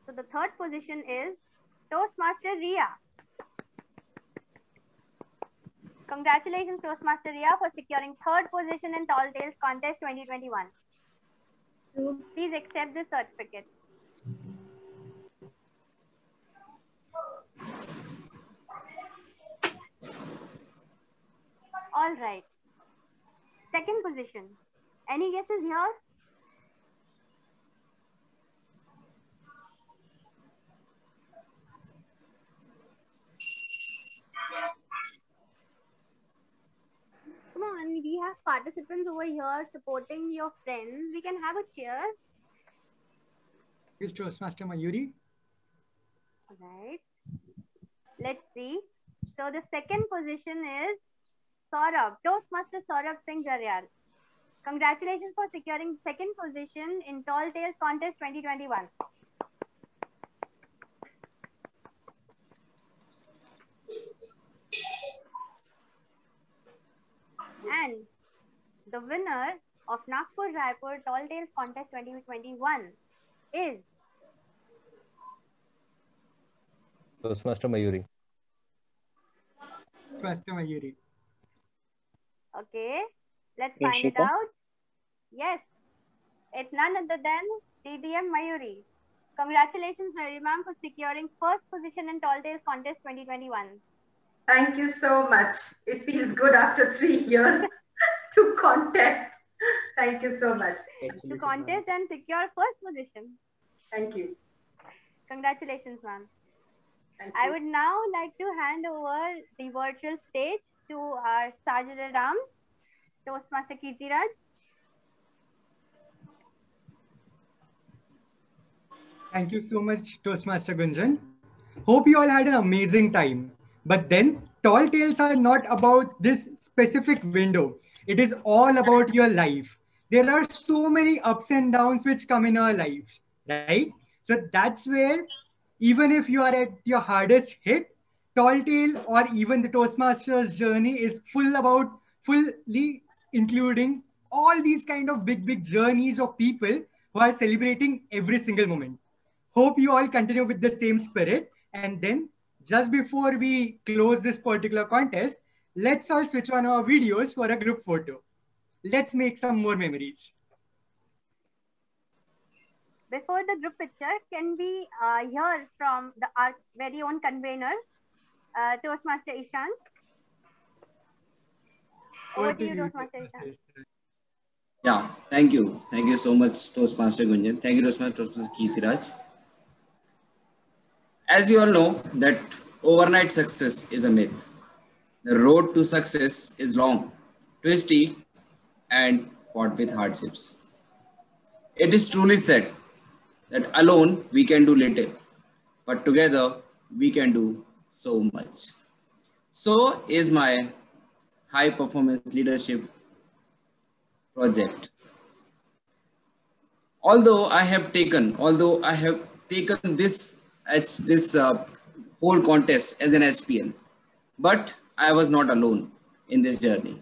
So the third position is Toastmaster Ria. Congratulations, Toastmaster Ria, for securing third position in Tall Tales Contest 2021. Please accept this certificate. All right. Second position. Any guesses here? Come on, we have participants over here supporting your friends. We can have a cheer. Is Toastmaster Mayuri? All right. Let's see. So the second position is Saurabh, Toastmaster Saurabh Singh Jaryal. Congratulations for securing second position in Tall Tales Contest 2021. And the winner of Nagpur Raipur Tall Tales Contest 2021 is Toastmaster Mayuri. Toastmaster Mayuri. Okay, let's find it out. Yes, it's none other than TDM Mayuri. Congratulations, Mayuri ma'am, for securing first position in Tall Tales Contest 2021. Thank you so much. It feels good after 3 years to contest. Thank you so much. To contest and secure first position. Thank you. Congratulations, ma'am. I would now like to hand over the virtual stage to our Sergeant at Arms, Toastmaster Kirtiraj. Thank you so much, Toastmaster Gunjan. Hope you all had an amazing time. But then, Tall Tales are not about this specific window. It is all about your life. There are so many ups and downs which come in our lives, right? So that's where, even if you are at your hardest hit, Tall Tale or even the Toastmasters journey is fully including all these kind of big journeys of people who are celebrating every single moment. Hope you all continue with the same spirit. And then just before we close this particular contest, let's all switch on our videos for a group photo. Let's make some more memories. Before the group picture, can we hear from our very own convener, Toastmaster Ishant? Over to you, Toastmaster Ishant. Yeah, thank you. Thank you so much, Toastmaster Gunjan. Thank you, Toastmaster Kirtiraj. As we all know that overnight success is a myth. The road to success is long, twisty, and fought with hardships. It is truly said that alone we can do little, but together we can do so much. So is my high performance leadership project. Although I have taken this whole contest as an SPL, but I was not alone in this journey.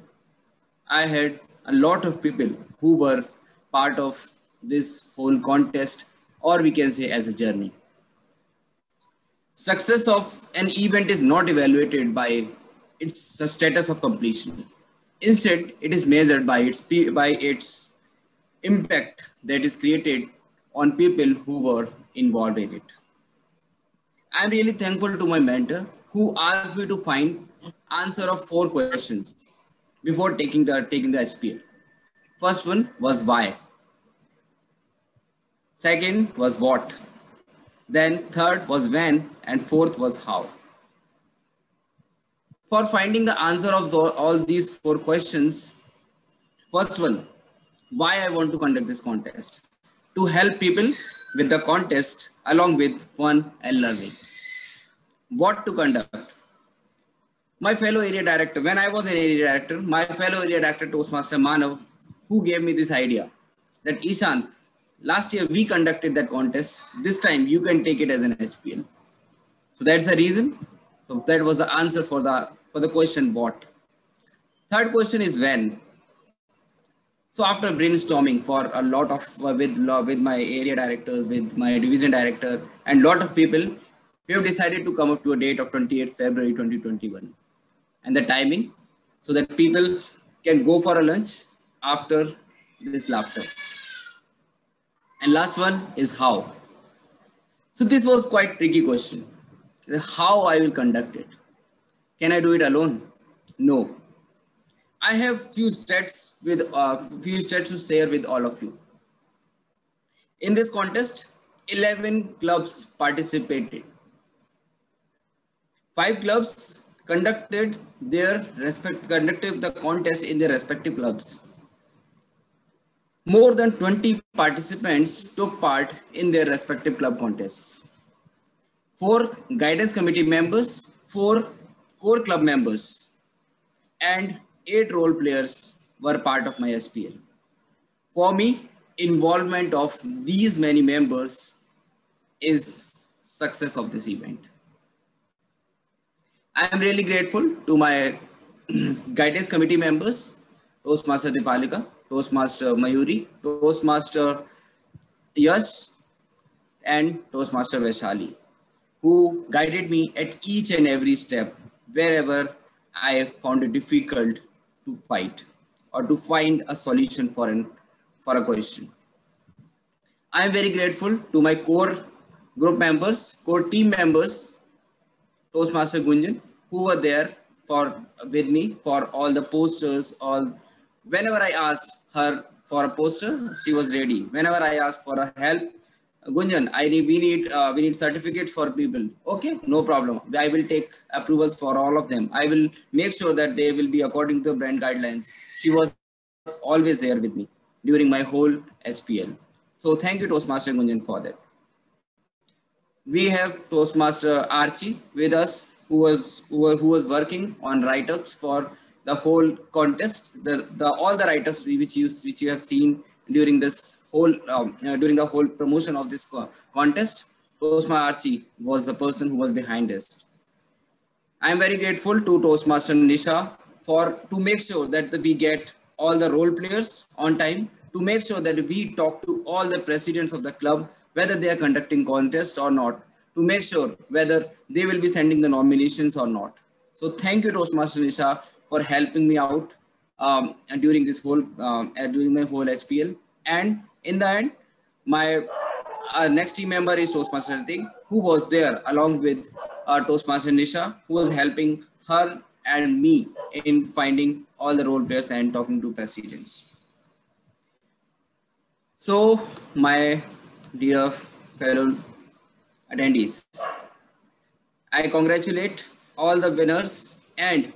I had a lot of people who were part of this whole contest, or we can say as a journey. Success of an event is not evaluated by its status of completion. Instead, it is measured by its impact that is created on people who were involved in it. I'm really thankful to my mentor who asked me to find answer of 4 questions before taking the HPL. First one was why. Second was what. Then third was when, and fourth was how. For finding the answer of all these 4 questions, first one, why I want to conduct this contest. To help people with the contest along with fun and learning. What to conduct? My fellow area director, when I was an area director, my fellow area director Toastmaster Manav, who gave me this idea that Ishant, last year we conducted that contest. This time you can take it as an HPL. So that's the reason. So that was the answer for the question what. Third question is when. So after brainstorming for a lot of with my area directors, with my division director, and lot of people, we have decided to come up to a date of 28th February 2021, and the timing, so that people can go for a lunch after this laughter. And last one is how. So this was quite tricky question. How I will conduct it? Can I do it alone? No. I have few stats to share with all of you. In this contest, 11 clubs participated. 5 clubs conducted the contest in their respective clubs. More than 20 participants took part in their respective club contests. 4 guidance committee members, 4 core club members, and 8 role players were part of my SPL. For me, involvement of these many members is success of this event. I am really grateful to my guidance committee members, Toastmaster Dipalika, Toastmaster Mayuri, Toastmaster Yash, and Toastmaster Vaishali, who guided me at each and every step wherever I found it difficult to fight or to find a solution for a question. I am very grateful to my core group members, core team members, Toastmaster Gunjan, who were there with me for all the posters. Whenever I asked her for a poster, she was ready. Whenever I asked for a help, Gunjan, we need certificate for people. Okay, no problem. I will take approvals for all of them. I will make sure that they will be according to the brand guidelines. She was always there with me during my whole SPL. So thank you, Toastmaster Gunjan, for that. We have Toastmaster Archie with us, who was working on write-ups for the whole contest. All the write-ups which you have seen during this whole during the whole promotion of this contest, Toastmaster Archie was the person who was behind this. I am very grateful to Toastmaster Nisha to make sure that we get all the role players on time, to make sure that we talk to all the presidents of the club, whether they are conducting contest or not, to make sure whether they will be sending the nominations or not. So thank you, Toastmaster Nisha, for helping me out during this whole during my whole HPL. And in the end, my next team member is Toastmaster Ritik, who was there along with Toastmaster Nisha, who was helping her and me in finding all the role players and talking to presidents. So, my dear fellow attendees, I congratulate all the winners and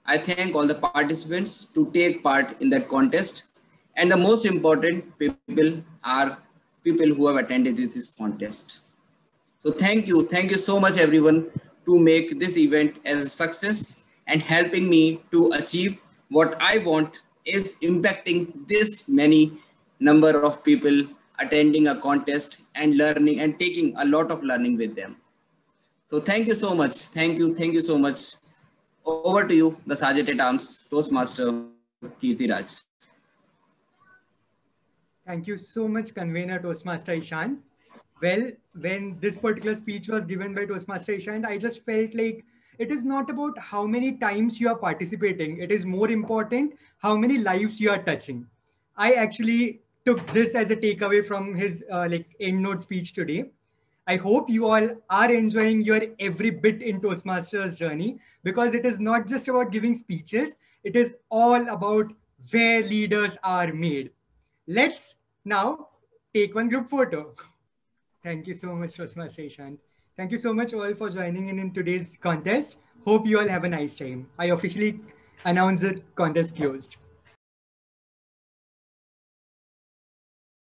I thank all the participants to take part in that contest. And the most important people are people who have attended this contest. So thank you so much everyone to make this event as a success and helping me to achieve what I want is impacting this many number of people attending a contest and learning and taking a lot of learning with them. So thank you so much. Thank you so much. Over to you, the Sergeant at Arms, Toastmaster Kirti Raj. Thank you so much, Convener Toastmaster Ishant. Well, when this particular speech was given by Toastmaster Ishant, I just felt like it is not about how many times you are participating. It is more important how many lives you are touching. I actually took this as a takeaway from his end note speech today. I hope you all are enjoying your every bit in Toastmasters journey, because it is not just about giving speeches, it is all about where leaders are made. Let's now take one group photo. Thank you so much, Toastmaster Ishant. Thank you so much all for joining in today's contest. Hope you all have a nice time. I officially announce the contest closed.